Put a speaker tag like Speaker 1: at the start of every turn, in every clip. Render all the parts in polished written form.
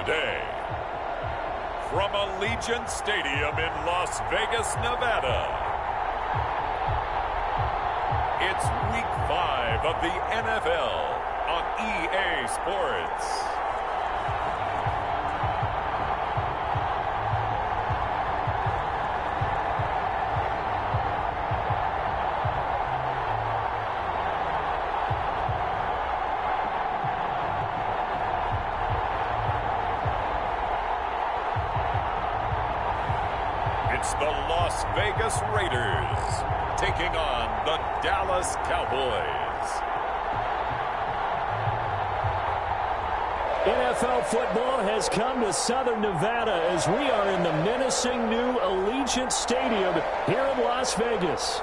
Speaker 1: today. From Allegiant Stadium in Las Vegas, Nevada, it's Week 5 of the NFL on EA Sports. It's the Las Vegas Raiders taking on the Dallas Cowboys.
Speaker 2: NFL football has come to Southern Nevada as we are in the menacing new Allegiant Stadium here in Las Vegas.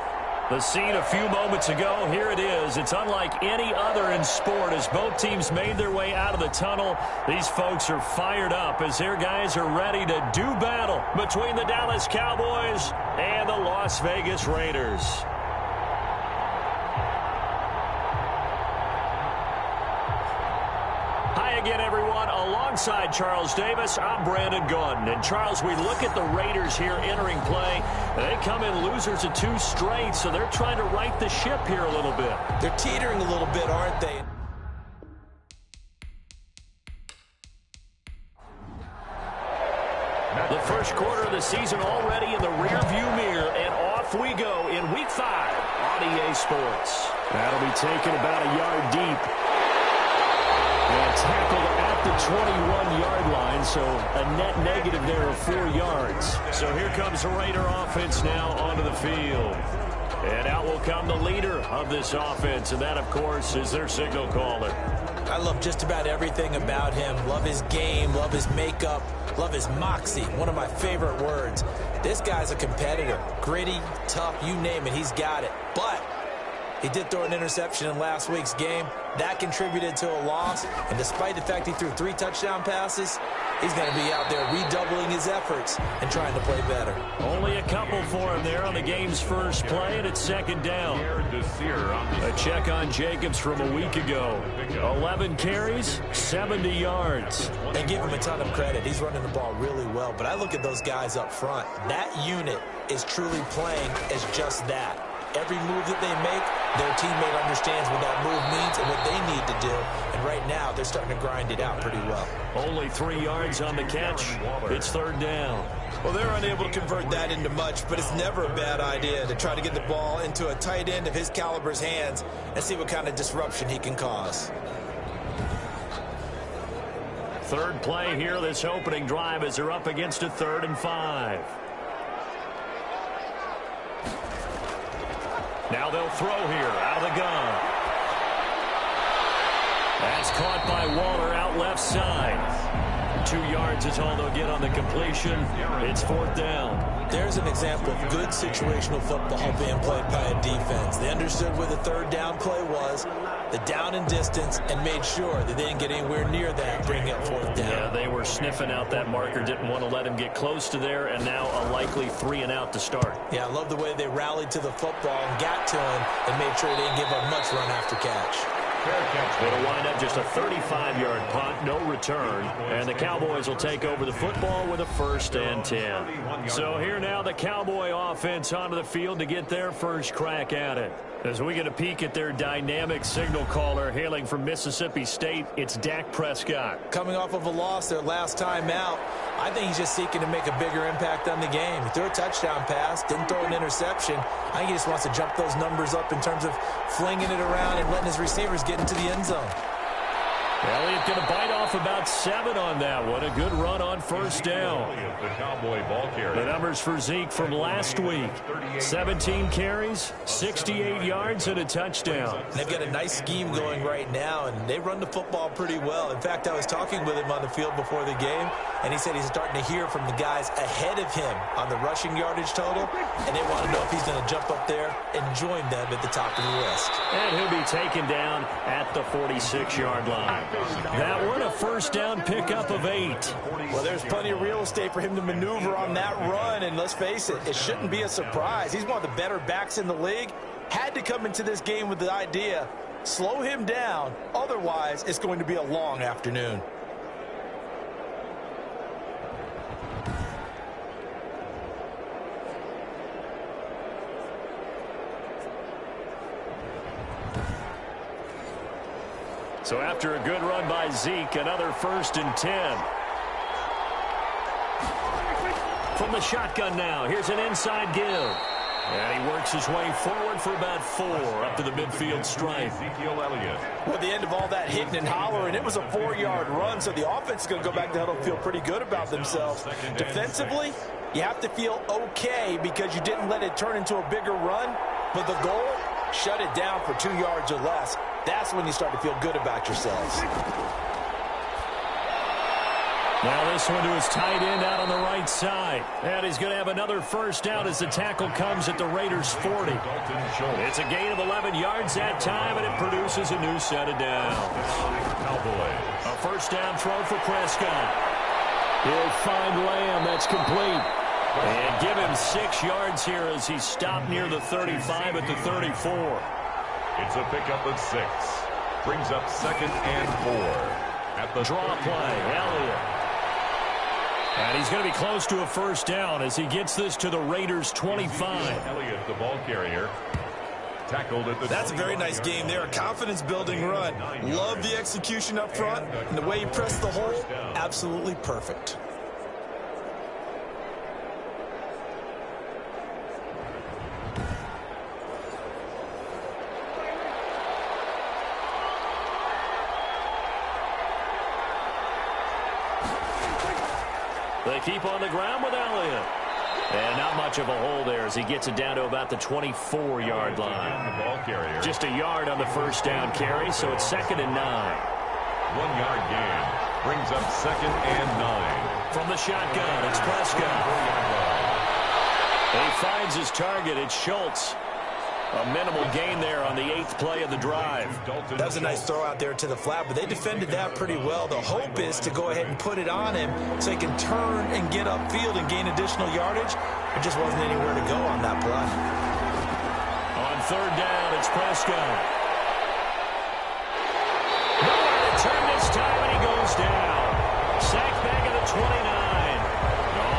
Speaker 2: The scene a few moments ago, here it is. It's unlike any other in sport as both teams made their way out of the tunnel. These folks are fired up as their guys are ready to do battle between the Dallas Cowboys and the Las Vegas Raiders. Hi again, everyone. Alongside Charles Davis, I'm Brandon Gaudin. And Charles, we look at the Raiders here entering play. They come in losers of 2 straight, so they're trying to right the ship here a little bit.
Speaker 3: They're teetering a little bit, aren't they?
Speaker 2: The first quarter of the season already in the rearview mirror, and off we go in Week 5 on EA Sports. That'll be taken about a yard deep. And tackled at the 21-yard line, so a net negative there of 4 yards. So here comes the Raider offense now onto the field. And out will come the leader of this offense, and that, of course, is their signal caller.
Speaker 3: I love just about everything about him. Love his game, love his makeup, love his moxie, one of my favorite words. This guy's a competitor. Gritty, tough, you name it, he's got it. But he did throw an interception in last week's game. That contributed to a loss. And despite the fact he threw 3 touchdown passes, he's going to be out there redoubling his efforts and trying to play better.
Speaker 2: Only a couple for him there on the game's first play, and it's second down. A check on Jacobs from a week ago. 11 carries, 70 yards.
Speaker 3: And give him a ton of credit. He's running the ball really well. But I look at those guys up front. That unit is truly playing as just that. Every move that they make, their teammate understands what that move means and what they need to do. And right now, they're starting to grind it out pretty well.
Speaker 2: Only 3 yards on the catch. It's third down.
Speaker 3: Well, they're unable to convert that into much, but it's never a bad idea to try to get the ball into a tight end of his caliber's hands and see what kind of disruption he can cause.
Speaker 2: Third play here, this opening drive, as they're up against a 3rd and 5. Now they'll throw here out of the gun. That's caught by Waller out left side. 2 yards is all they'll get on the completion. It's 4th down.
Speaker 3: There's an example of good situational football being played by a defense. They understood where the 3rd down play was, the down and distance, and made sure that they didn't get anywhere near that, bringing up 4th down.
Speaker 2: Yeah, they were sniffing out that marker, didn't want to let him get close to there, and now a likely 3 and out to start.
Speaker 3: Yeah, I love the way they rallied to the football and got to him and made sure they didn't give up much run after catch.
Speaker 2: It'll wind up just a 35-yard punt, no return, and the Cowboys will take over the football with a 1st and 10. So here now the Cowboy offense onto the field to get their first crack at it. As we get a peek at their dynamic signal caller hailing from Mississippi State, it's Dak Prescott.
Speaker 3: Coming off of a loss their last time out, I think he's just seeking to make a bigger impact on the game. He threw a touchdown pass, didn't throw an interception. I think he just wants to jump those numbers up in terms of flinging it around and letting his receivers get into the end zone.
Speaker 2: Elliott going to bite off about 7 on that one. A good run on 1st down. The numbers for Zeke from last week. 17 carries, 68 yards, and a touchdown.
Speaker 3: They've got a nice scheme going right now, and they run the football pretty well. In fact, I was talking with him on the field before the game, and he said he's starting to hear from the guys ahead of him on the rushing yardage total, and they want to know if he's going to jump up there and join them at the top of the list.
Speaker 2: And he'll be taken down at the 46-yard line. That one a 1st down pickup of 8.
Speaker 3: Well, there's plenty of real estate for him to maneuver on that run, and let's face it, it shouldn't be a surprise. He's one of the better backs in the league. Had to come into this game with the idea, slow him down, otherwise it's going to be a long afternoon.
Speaker 2: So after a good run by Zeke, another 1st and 10. From the shotgun now, here's an inside give. And he works his way forward for about 4 up to the midfield stripe.
Speaker 3: Well, the end of all that hitting and hollering, it was a 4-yard run, so the offense is going to go back to huddle and feel pretty good about themselves. Defensively, you have to feel okay because you didn't let it turn into a bigger run, but the goal, shut it down for 2 yards or less. That's when you start to feel good about yourselves.
Speaker 2: Now this one to his tight end out on the right side. And he's going to have another 1st down as the tackle comes at the Raiders' 40. It's a gain of 11 yards that time, and it produces a new set of downs. A 1st down throw for Prescott. He'll find Lamb. That's complete. And give him 6 yards here as he's stopped near the 35 at the 34.
Speaker 1: It's a pickup of 6. Brings up 2nd and 4. At the
Speaker 2: draw play, Elliott. And he's going to be close to a 1st down as he gets this to the Raiders' 25.
Speaker 1: Elliott, the ball carrier, tackled at the.
Speaker 3: That's a very nice game there. A confidence-building run. Love the execution up front. And the way he pressed the hole, absolutely perfect.
Speaker 2: They keep on the ground with Elliott. And not much of a hole there as he gets it down to about the 24-yard line. Just a yard on the 1st down carry, so it's 2nd and 9.
Speaker 1: 1-yard gain. Brings up 2nd and 9.
Speaker 2: From the shotgun, it's Prescott. He finds his target. It's Schultz. A minimal gain there on the 8th play of the drive.
Speaker 3: That was a nice throw out there to the flat, but they defended that pretty well. The hope is to go ahead and put it on him so he can turn and get upfield and gain additional yardage. There just wasn't anywhere to go on that play.
Speaker 2: On 3rd down, it's Prescott. Nowhere to turn this time, and he goes down. Sacked back at the 29.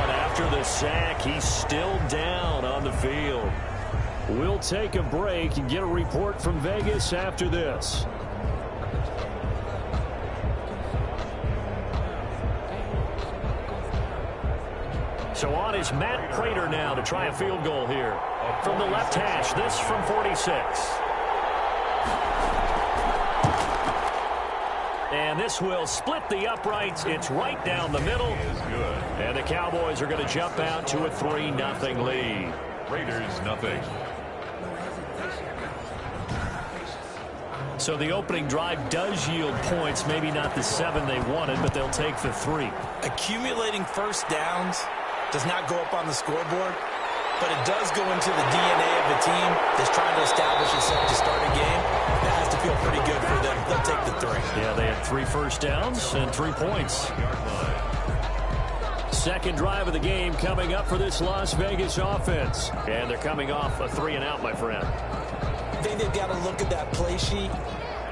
Speaker 2: And after the sack, he's still down on the field. We'll take a break and get a report from Vegas after this. So on is Matt Prater now to try a field goal here. From the left hash, this from 46. And this will split the uprights. It's right down the middle. And the Cowboys are going to jump out to a 3-0 lead.
Speaker 1: Raiders nothing.
Speaker 2: So the opening drive does yield points, maybe not the 7 they wanted, but they'll take the 3.
Speaker 3: Accumulating 1st downs does not go up on the scoreboard, but it does go into the DNA of a team that's trying to establish itself to start a game. That has to feel pretty good for them. They'll take the 3.
Speaker 2: Yeah, they had 3 1st downs and 3 points. 2nd drive of the game coming up for this Las Vegas offense. And thee coming off a 3-and-out, my friend.
Speaker 3: I think they've got to look at that play sheet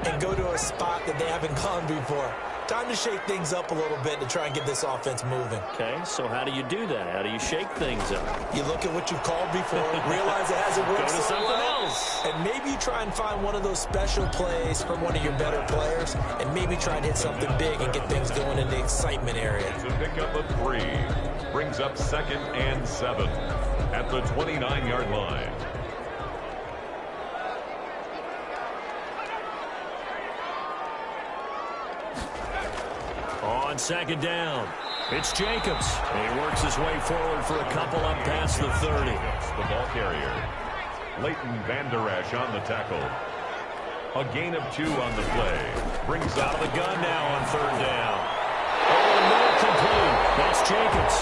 Speaker 3: and go to a spot that they haven't gone before. Time to shake things up a little bit to try and get this offense moving.
Speaker 2: Okay, so how do you do that? How do you shake things up?
Speaker 3: You look at what you've called before, realize it hasn't worked
Speaker 2: Go to
Speaker 3: so
Speaker 2: something
Speaker 3: well,
Speaker 2: else.
Speaker 3: and maybe you try and find one of those special plays from one of your better players, and maybe try and hit something big and get things going in the excitement area.
Speaker 1: It's a pickup of 3. Brings up 2nd and 7 at the 29-yard line.
Speaker 2: On 2nd down, it's Jacobs. He works his way forward for a couple up past the 30.
Speaker 1: The ball carrier. Leighton Vander Esch on the tackle. A gain of 2 on the play. Brings
Speaker 2: out of the gun now on 3rd down. Oh, complete. That's Jacobs.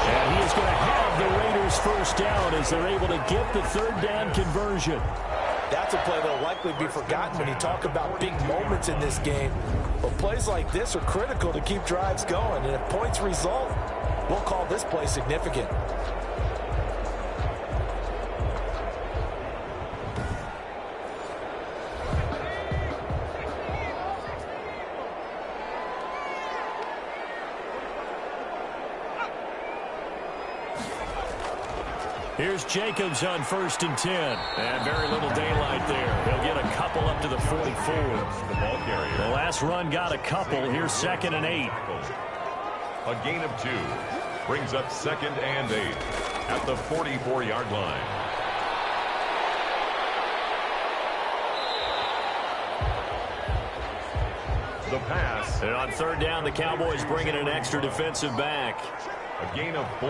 Speaker 2: And he is going to have the Raiders' 1st down as they're able to get the 3rd down conversion.
Speaker 3: That's a play that will likely be forgotten when you talk about big moments in this game. But plays like this are critical to keep drives going. And if points result, we'll call this play significant.
Speaker 2: Here's Jacobs on 1st and 10. And very little daylight there. He'll get a couple up up to the 44.
Speaker 1: The ball carrier.
Speaker 2: The last run got a couple. Here's 2nd and 8.
Speaker 1: A gain of 2 brings up 2nd and 8 at the 44-yard line. The pass.
Speaker 2: And on 3rd down, the Cowboys bring in an extra defensive back.
Speaker 1: A gain of 4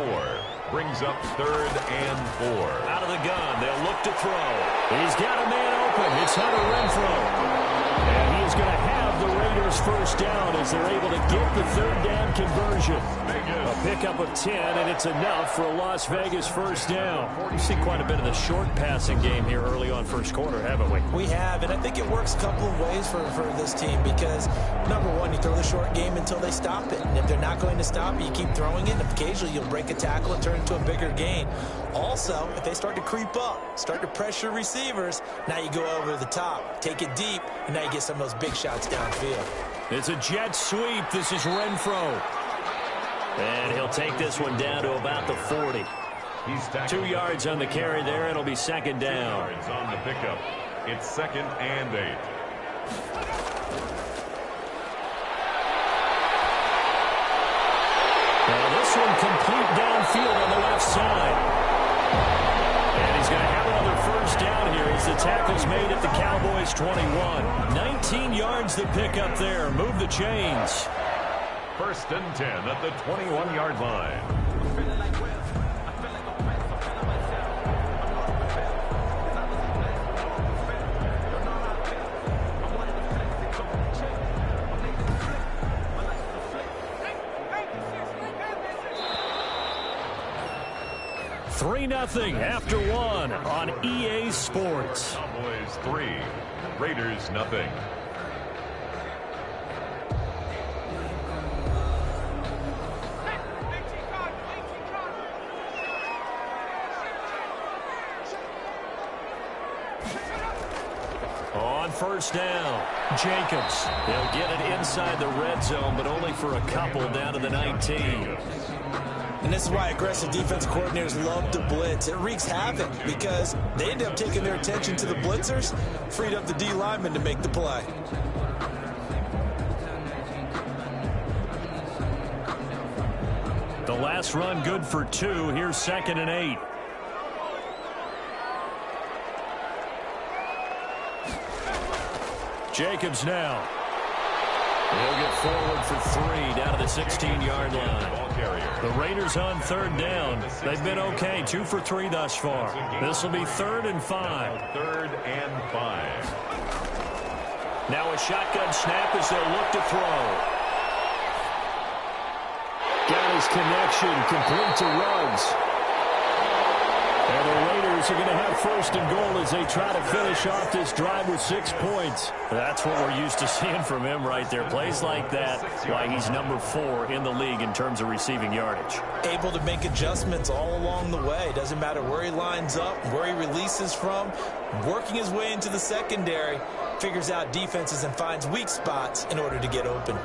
Speaker 1: brings up 3rd and 4.
Speaker 2: Out of the gun, they'll look to throw. He's got a man open. It's Hunter Renfrow. And he is going to have the Raiders first down as they're able to get the 3rd down conversion. A pickup of 10, and it's enough for a Las Vegas first down. We've seen quite a bit of the short passing game here early on first quarter, haven't we?
Speaker 3: We have, and I think it works a couple of ways for this team because, number one, you throw the short game until they stop it. And if they're not going to stop it, you keep throwing it, and occasionally you'll break a tackle and turn it into a bigger gain. Also, if they start to creep up, start to pressure receivers, now you go over the top, take it deep, and now you get some of those big shots downfield.
Speaker 2: It's a jet sweep. This is Renfrow. And he'll take this one down to about the 40.
Speaker 1: He's
Speaker 2: 2 yards on the carry there. It'll be 2nd down.
Speaker 1: 2 yards on the pickup. It's 2nd and 8.
Speaker 2: Now this one complete downfield on the left side. And he's going to have another first down here as the tackle's made at the Cowboys 21. 19 yards the pickup there. Move the chains.
Speaker 1: 1st and 10 at the 21-yard line.
Speaker 2: Three 0 after 1 on EA Sports.
Speaker 1: Cowboys 3, Raiders 0.
Speaker 2: On 1st down, Jacobs. They'll get it inside the red zone, but only for a couple down to the 19.
Speaker 3: And this is why aggressive defense coordinators love to blitz. It wreaks havoc because they end up taking their attention to the blitzers, freed up the D lineman to make the play.
Speaker 2: The last run good for 2. Here's 2nd and 8. Jacobs now. He'll get forward for 3 down to the 16-yard line. The Raiders on 3rd down. They've been okay, 2 for 3 thus far. This will be 3rd and 5.
Speaker 1: 3rd and 5.
Speaker 2: Now a shotgun snap as they'll look to throw. Got his connection complete to Ruggs. And the Raiders are going to have 1st and goal as they try to finish off this drive with 6 points. That's what we're used to seeing from him right there. Plays like that, why he's number 4 in the league in terms of receiving yardage.
Speaker 3: Able to make adjustments all along the way. Doesn't matter where he lines up, where he releases from. Working his way into the secondary, figures out defenses and finds weak spots in order to get open.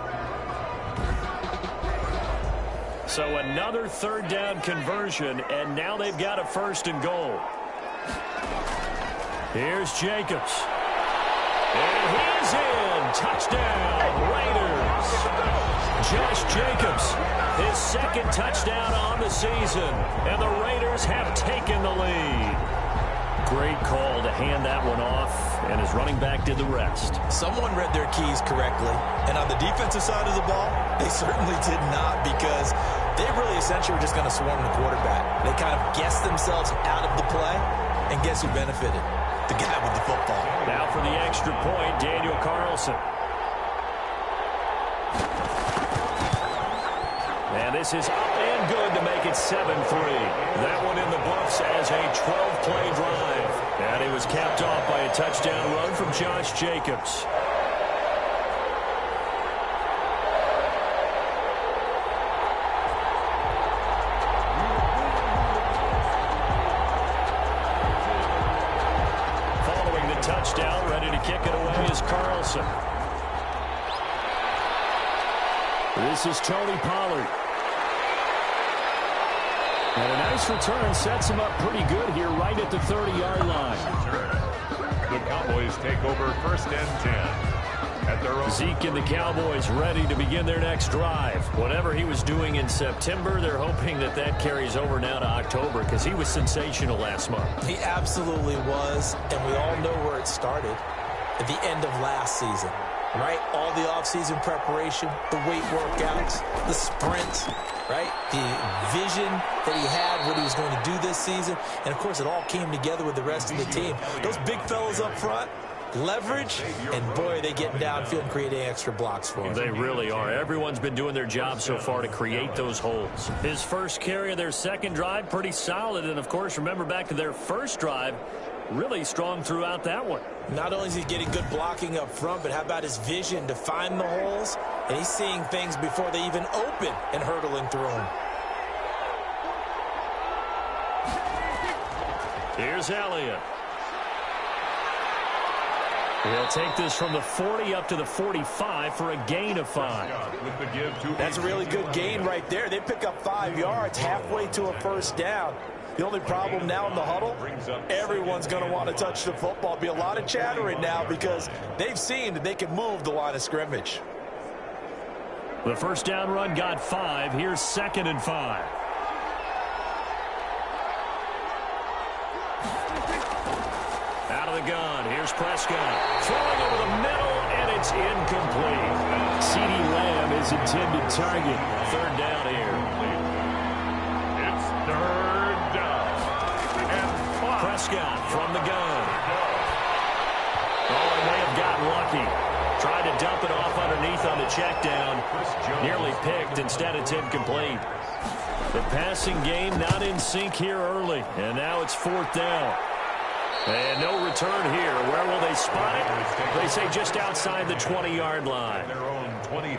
Speaker 2: So another 3rd down conversion, and now they've got a 1st and goal. Here's Jacobs. And he's in. Touchdown, Raiders. Josh Jacobs, his 2nd touchdown on the season, and the Raiders have taken the lead. Great call to hand that one off, and his running back did the rest.
Speaker 3: Someone read their keys correctly, and on the defensive side of the ball, they certainly did not because they really essentially were just going to swarm the quarterback. They kind of guessed themselves out of the play, and guess who benefited? The guy with the football.
Speaker 2: Now for the extra point, Daniel Carlson. And this is up and good to make it 7-3. That one in the books as a 12-play drive. And it was capped off by a touchdown run from Josh Jacobs. Following the touchdown, ready to kick it away is Carlson. This is Tony Pollard. And a nice return sets him up pretty good here right at the 30-yard line.
Speaker 1: The Cowboys take over 1st and 10. At their own.
Speaker 2: Zeke and the Cowboys ready to begin their next drive. Whatever he was doing in September, they're hoping that that carries over now to October because he was sensational last month.
Speaker 3: He absolutely was, and we all know where it started at the end of last season, right? All the offseason preparation, the weight workouts, the sprints, right? The vision that he had, what he was going to do this season, and, of course, it all came together with the rest of the team. Those big fellas up front, leverage, and boy, they get downfield and creating extra blocks for him.
Speaker 2: They really are. Everyone's been doing their job so far to create those holes. His first carry of their second drive, pretty solid. And, of course, remember back to their first drive, really strong throughout that one.
Speaker 3: Not only is he getting good blocking up front, but how about his vision to find the holes? And he's seeing things before they even open and hurdling through them.
Speaker 2: Here's Elliott. He'll take this from the 40 up to the 45 for a gain of 5.
Speaker 3: That's a really good gain right there. They pick up 5 yards halfway to a first down. The only problem now in the huddle, everyone's going to want to touch the football. Be a lot of chattering now because they've seen that they can move the line of scrimmage.
Speaker 2: The first down run got 5. Here's 2nd and 5. Out of the gun. Here's Prescott. Throwing over the middle, and it's incomplete. CeeDee Lamb is intended target. 3rd down here.
Speaker 1: It's 3rd down. And 5.
Speaker 2: Prescott from the gun. Oh, and may have gotten lucky. Tried to dump it off underneath on the check down. Nearly picked. Instead, it's incomplete. The passing game not in sync here early. And now it's 4th down. And no return here. Where will they spot it? They say just outside the 20-yard line.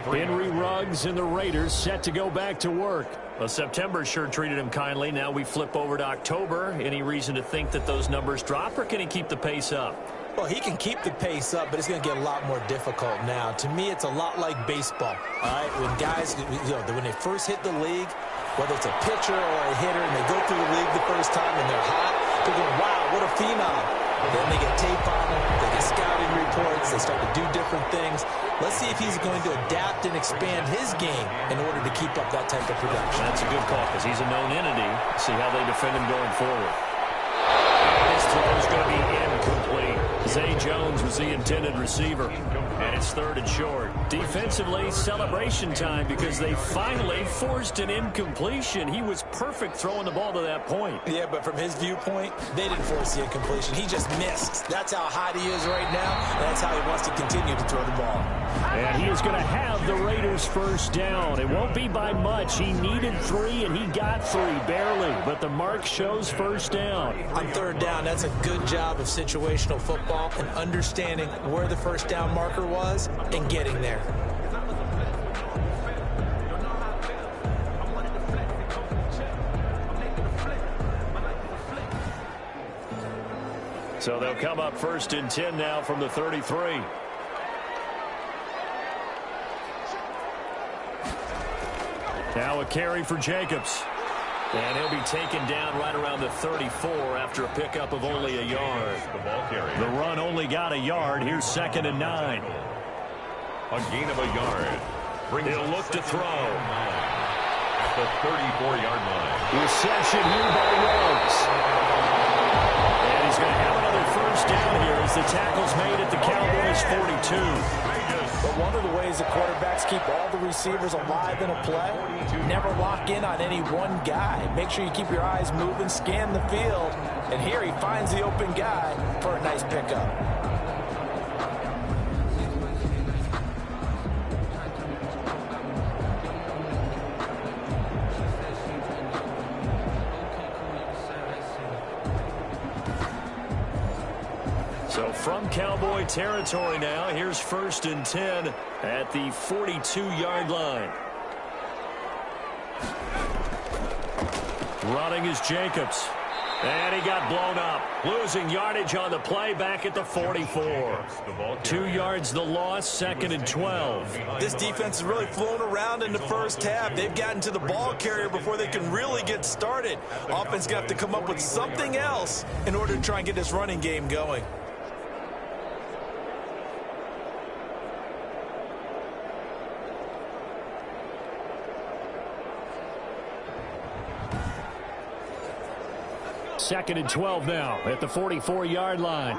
Speaker 2: Henry Ruggs and the Raiders set to go back to work. Well, September sure treated him kindly. Now we flip over to October. Any reason to think that those numbers drop, or can he keep the pace up?
Speaker 3: Well, he can keep the pace up, but it's going to get a lot more difficult now. To me, it's a lot like baseball. All right, when guys, when they first hit the league, whether it's a pitcher or a hitter, and they go through the league the first time and they're hot, they're going, wow, what a phenom. Then they get tape on them, they get scouting reports, they start to do different things. Let's see if he's going to adapt and expand his game in order to keep up that type of production.
Speaker 2: That's a good call because he's a known entity. See how they defend him going forward. And his throw is going to be incomplete. Zay Jones was the intended receiver. And it's 3rd and short. Defensively, celebration time because they finally forced an incompletion. He was perfect throwing the ball to that point.
Speaker 3: Yeah, but from his viewpoint, they didn't force the incompletion. He just missed. That's how hot he is right now, and that's how he wants to continue to throw the ball.
Speaker 2: And he is going to have the Raiders' first down. It won't be by much. He needed 3, and he got 3, barely. But the mark shows first down.
Speaker 3: On 3rd down, that's a good job of situational football and understanding where the first down marker was and getting there.
Speaker 2: So they'll come up 1st and 10 now from the 33. Now a carry for Jacobs. And he'll be taken down right around the 34 after a pickup of only a yard. The run only got a yard. Here's 2nd and 9.
Speaker 1: A gain of a yard.
Speaker 2: He'll look to throw.
Speaker 1: At the 34-yard line.
Speaker 2: Reception here by Ruggs. And he's going to have another first down here as the tackle's made at the Cowboys' 42.
Speaker 3: But one of the ways the quarterbacks keep all the receivers alive in a play, never lock in on any one guy. Make sure you keep your eyes moving, scan the field, and here he finds the open guy for a nice pickup.
Speaker 2: So from Cowboy territory now, here's 1st and 10 at the 42-yard line. Running is Jacobs. And he got blown up. Losing yardage on the play back at the 44. 2 yards the loss, 2nd and 12.
Speaker 3: This defense has really flown around in the first half. They've gotten to the ball carrier before they can really get started. Offense got to come up with something else in order to try and get this running game going.
Speaker 2: 2nd and 12 now at the 44-yard line.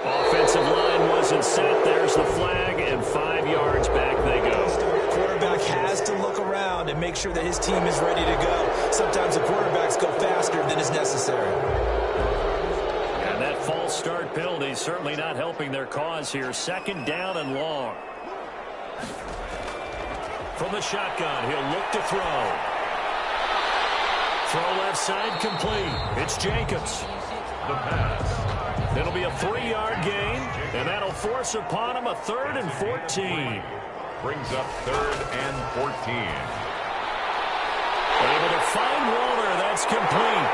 Speaker 2: Offensive line wasn't set. There's the flag, and 5 yards back they go.
Speaker 3: The quarterback has to look around and make sure that his team is ready to go. Sometimes the quarterbacks go faster than is necessary.
Speaker 2: And that false start penalty is certainly not helping their cause here. 2nd down and long. From the shotgun, he'll look to throw. Throw left side complete. It's Jacobs.
Speaker 1: The pass.
Speaker 2: It'll be a 3-yard gain, and that'll force upon him a 3rd and 14.
Speaker 1: Brings up 3rd and 14.
Speaker 2: Able to find Waller. That's complete.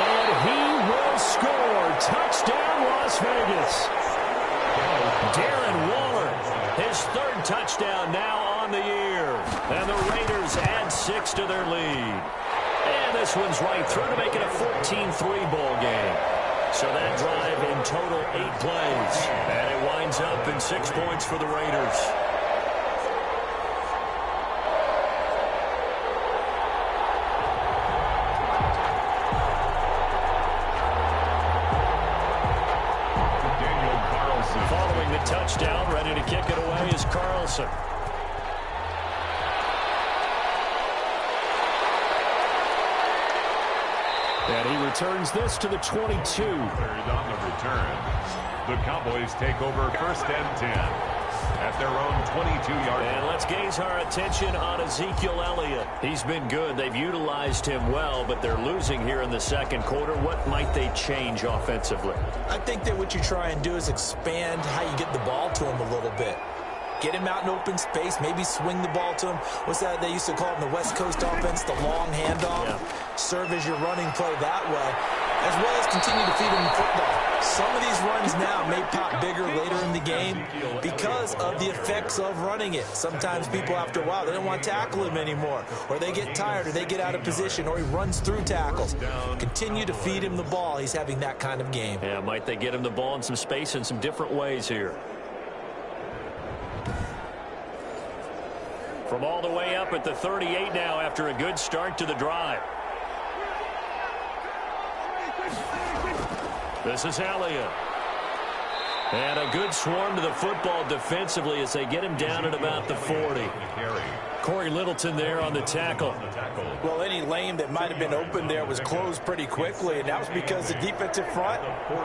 Speaker 2: And he will score. Touchdown, Las Vegas. Darren Waller, his 3rd touchdown now on the year. And the Raiders add 6 to their lead. And this one's right through to make it a 14-3 ball game. So that drive in total 8 plays. And it winds up in 6 points for the Raiders. Following the touchdown, ready to kick it away is Carlson. And he returns this to the 22.
Speaker 1: 3rd on the return. The Cowboys take over 1st and 10 at their own 22-yard line.
Speaker 2: And let's gaze our attention on Ezekiel Elliott. He's been good. They've utilized him well, but they're losing here in the 2nd quarter. What might they change offensively?
Speaker 3: I think that what you try and do is expand how you get the ball to him a little bit. Get him out in open space, maybe swing the ball to him. What's that they used to call it in the West Coast offense, the long handoff? Yeah. Serve as your running play that way, as well as continue to feed him the football. Some of these runs now may pop bigger later in the game because of the effects of running it. Sometimes people, after a while, they don't want to tackle him anymore, or they get tired, or they get out of position, or he runs through tackles. Continue to feed him the ball. He's having that kind of game.
Speaker 2: Yeah, might they get him the ball in some space in some different ways here. From all the way up at the 38 now after a good start to the drive. This is Elliott. And a good swarm to the football defensively as they get him down at about the 40. Corey Littleton there on the tackle.
Speaker 3: Well, any lane that might have been open there was closed pretty quickly, and that was because the defensive front,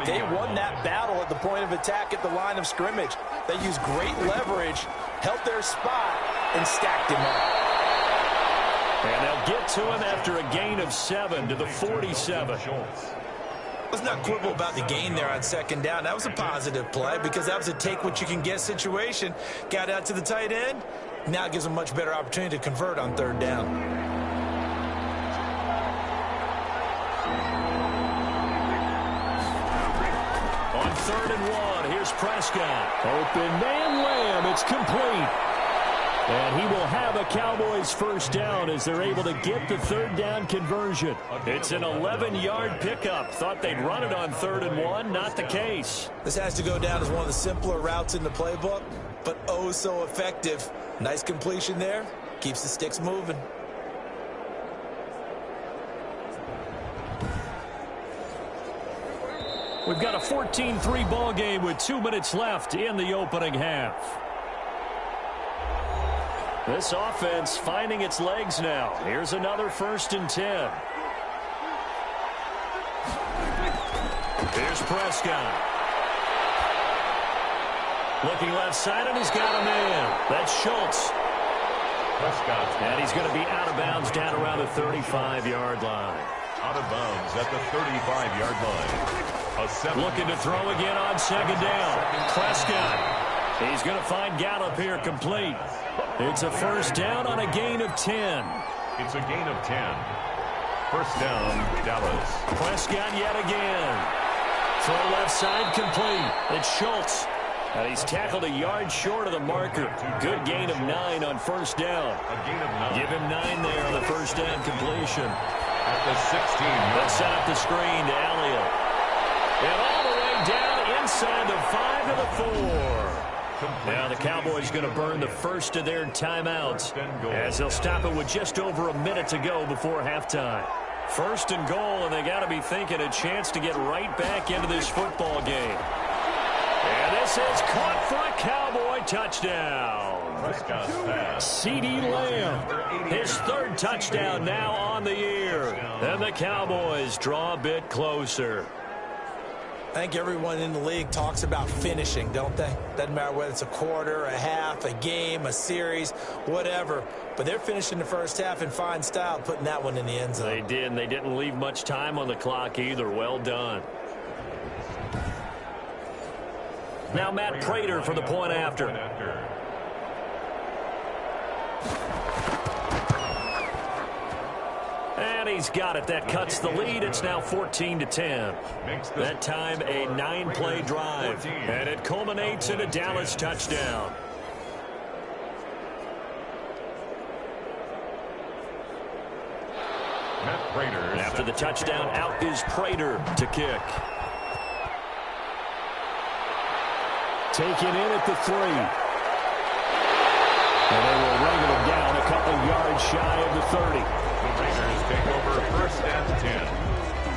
Speaker 3: they won that battle at the point of attack at the line of scrimmage. They used great leverage, held their spot, and stacked him up.
Speaker 2: And they'll get to him after a gain of 7 to the 47.
Speaker 3: Let's not quibble about the gain there on 2nd down. That was a positive play because that was a take-what-you-can-get situation. Got out to the tight end. Now it gives them a much better opportunity to convert on 3rd down.
Speaker 2: On 3rd and 1, here's Prescott. Open man, Lamb. It's complete. And he will have a Cowboys 1st down as they're able to get the 3rd down conversion. It's an 11-yard pickup. Thought they'd run it on 3rd and 1. Not the case.
Speaker 3: This has to go down as one of the simpler routes in the playbook, but oh so effective. Nice completion there. Keeps the sticks moving.
Speaker 2: We've got a 14-3 ball game with 2 minutes left in the opening half. This offense finding its legs now. Here's another 1st and 10. Here's Prescott. Looking left side, and he's got a man. That's Schultz.
Speaker 1: Prescott.
Speaker 2: And he's going to be out of bounds down around the 35-yard line.
Speaker 1: Out of bounds at the 35-yard line.
Speaker 2: Looking to throw again on 2nd down. Prescott. He's going to find Gallup here complete. It's a 1st down on a gain of 10.
Speaker 1: It's a gain of 10. 1st down, Dallas.
Speaker 2: Prescott yet again. Throw left side complete. It's Schultz. And he's tackled a yard short of the marker. Good gain of 9 on 1st down.
Speaker 1: A gain of 9.
Speaker 2: Give him 9 there on the 1st down completion.
Speaker 1: At the 16.
Speaker 2: Let's set up the screen to Elliott. And all the way down inside the 5 to the 4. Now the Cowboys going to burn the first of their timeouts as they'll stop it with just over a minute to go before halftime. First and goal, and they got to be thinking a chance to get right back into this football game. And this is caught for a Cowboy touchdown. CeeDee Lamb, his third touchdown now on the year. And the Cowboys draw a bit closer.
Speaker 3: I think everyone in the league talks about finishing, don't they? Doesn't matter whether it's a quarter, a half, a game, a series, whatever. But they're finishing the first half in fine style, putting that one in the end zone.
Speaker 2: They did, and they didn't leave much time on the clock either. Well done. Now Matt Prater for the point after. And he's got it. That cuts the lead. It's now 14-10. That time a 9-play drive. And it culminates in a Dallas touchdown.
Speaker 1: Matt Prater.
Speaker 2: After the touchdown, out is Prater to kick. Taken in at the 3. And they will wrangle him down a couple yards shy of the 30.
Speaker 1: The Raiders take over first and 10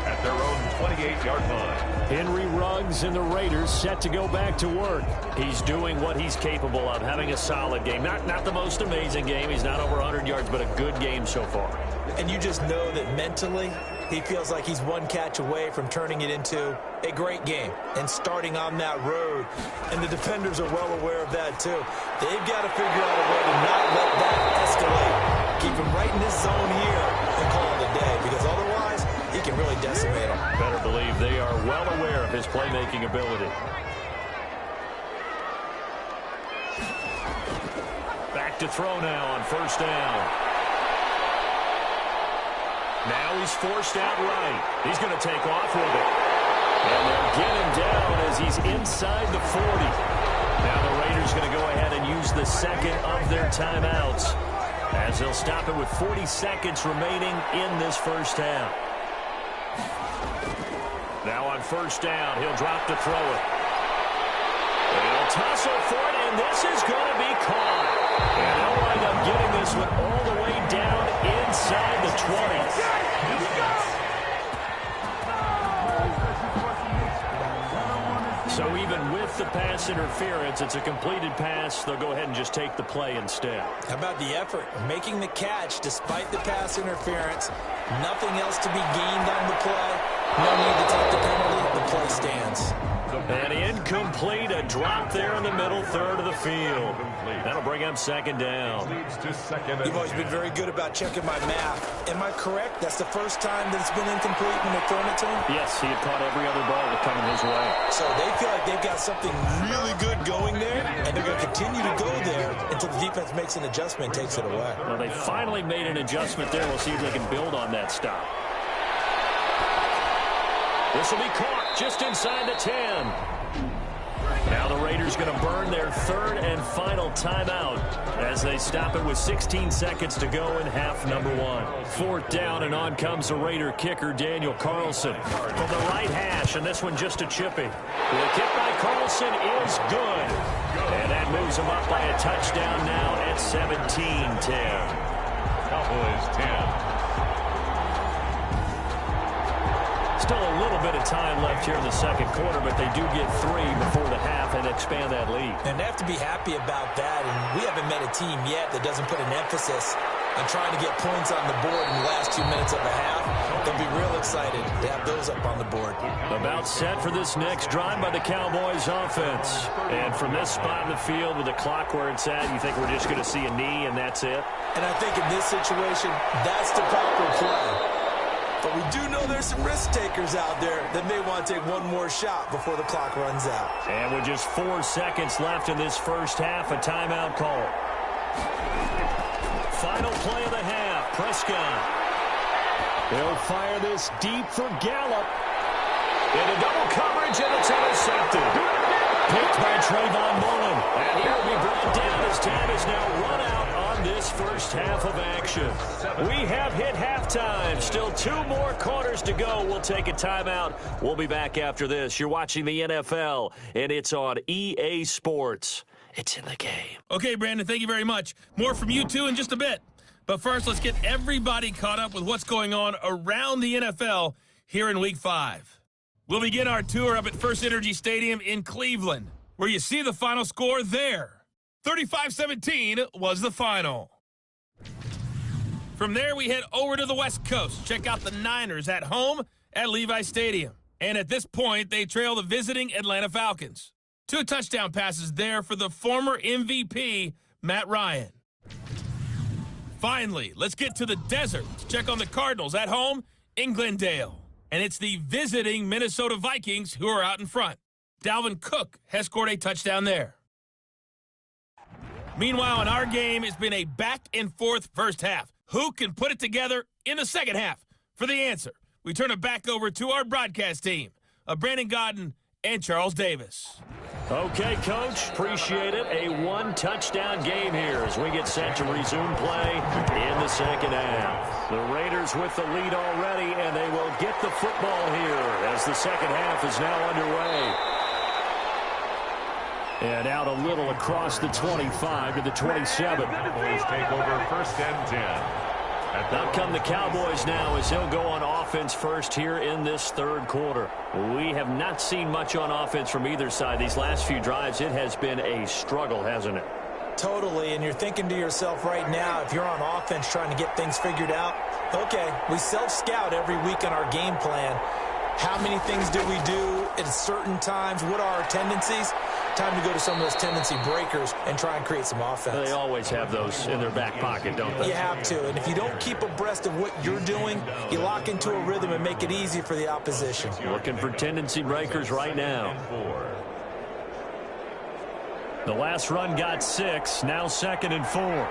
Speaker 1: at their own 28-yard line.
Speaker 2: Henry Ruggs and the Raiders set to go back to work. He's doing what he's capable of, having a solid game. Not the most amazing game. He's not over 100 yards, but a good game so far.
Speaker 3: And you just know that mentally he feels like he's one catch away from turning it into a great game and starting on that road. And the defenders are well aware of that, too. They've got to figure out a way to not let that escalate. Keep him right in this zone here and call it a day, because otherwise he can really decimate them.
Speaker 2: Better believe they are well aware of his playmaking ability. Back to throw now on first down. Now he's forced out right. He's going to take off with it. And they'll get him down as he's inside the 40. Now the Raiders going to go ahead and use the second of their timeouts, as they'll stop it with 40 seconds remaining in this first half. Now on first down, he'll drop to throw it. They'll tussle for it, and this is going to be caught. And they'll wind up getting this one all the way down inside the 20. So even with the pass interference, it's a completed pass. They'll go ahead and just take the play instead.
Speaker 3: How about the effort? Making the catch despite the pass interference. Nothing else to be gained on the play. No need to take the penalty. The play stands.
Speaker 2: And incomplete, a drop there in the middle third of the field. That'll bring him second down.
Speaker 3: You've always been very good about checking my math. Am I correct? That's the first time that it's been incomplete when they've thrown it to him?
Speaker 2: Yes, he had caught every other ball that coming his way.
Speaker 3: So they feel like they've got something really good going there, and they're going to continue to go there until the defense makes an adjustment and takes it away.
Speaker 2: Well, they finally made an adjustment there. We'll see if they can build on that stop. This will be caught just inside the 10. Now the Raiders going to burn their third and final timeout as they stop it with 16 seconds to go in half number 1. Fourth down, and on comes the Raider kicker, Daniel Carlson, from the right hash, and this one just a chippy. The kick by Carlson is good. And that moves him up by a touchdown now at 17-10.
Speaker 1: Cowboys 10.
Speaker 2: Still a little bit of time left here in the second quarter, but they do get 3 before the half and expand that lead.
Speaker 3: And they have to be happy about that, and we haven't met a team yet that doesn't put an emphasis on trying to get points on the board in the last 2 minutes of the half. They'll be real excited to have those up on the board.
Speaker 2: About set for this next drive by the Cowboys offense. And from this spot in the field with the clock where it's at, you think we're just going to see a knee and that's it?
Speaker 3: And I think in this situation, that's the proper play. But we do know there's some risk takers out there that may want to take one more shot before the clock runs out.
Speaker 2: And with just 4 seconds left in this first half, a timeout call. Final play of the half, Prescott. They'll fire this deep for Gallup. Into double coverage, and it's intercepted. Picked by Trayvon Mullen. And he will be brought down as time is now run out on this first half of action. We have hit halftime. Still 2 more quarters to go. We'll take a timeout. We'll be back after this. You're watching the NFL, and it's on EA Sports. It's in the game.
Speaker 4: Okay, Brandon, thank you very much. More from you, too, in just a bit. But first, let's get everybody caught up with what's going on around the NFL here in Week 5. We'll begin our tour up at First Energy Stadium in Cleveland, where you see the final score there. 35-17 was the final. From there, we head over to the West Coast. Check out the Niners at home at Levi Stadium. And at this point, they trail the visiting Atlanta Falcons. 2 touchdown passes there for the former MVP, Matt Ryan. Finally, let's get to the desert to check on the Cardinals at home in Glendale. And it's the visiting Minnesota Vikings who are out in front. Dalvin Cook has scored a touchdown there. Meanwhile, in our game, it's been a back-and-forth first half. Who can put it together in the second half? For the answer, we turn it back over to our broadcast team of Brandon Godden and Charles Davis.
Speaker 2: Okay, Coach, appreciate it. A 1-touchdown game here as we get set to resume play in the second half. The Raiders with the lead already, and they will get the football here as the second half is now underway. And out a little across the 25 to the 27.
Speaker 1: Cowboys take over first and 10.
Speaker 2: Out come the Cowboys now as he'll go on offense first here in this third quarter. We have not seen much on offense from either side. These last few drives, it has been a struggle, hasn't it?
Speaker 3: Totally, and you're thinking to yourself right now, if you're on offense trying to get things figured out, okay, we self-scout every week on our game plan. How many things do we do at certain times? What are our tendencies? Time to go to some of those tendency breakers and try and create some offense.
Speaker 2: They always have those in their back pocket, don't they?
Speaker 3: You have to, and if you don't keep abreast of what you're doing, you lock into a rhythm and make it easy for the opposition.
Speaker 2: Looking for tendency breakers right now. The last run got 6, now 2nd and 4.